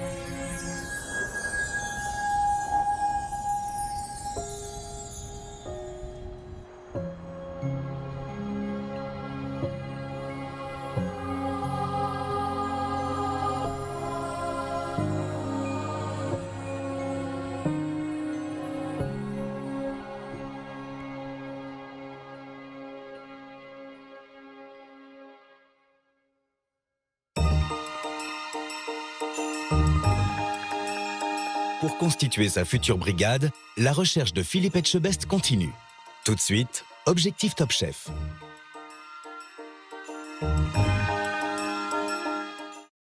Pour constituer sa future brigade, la recherche de Philippe Etchebest continue. Tout de suite, Objectif Top Chef.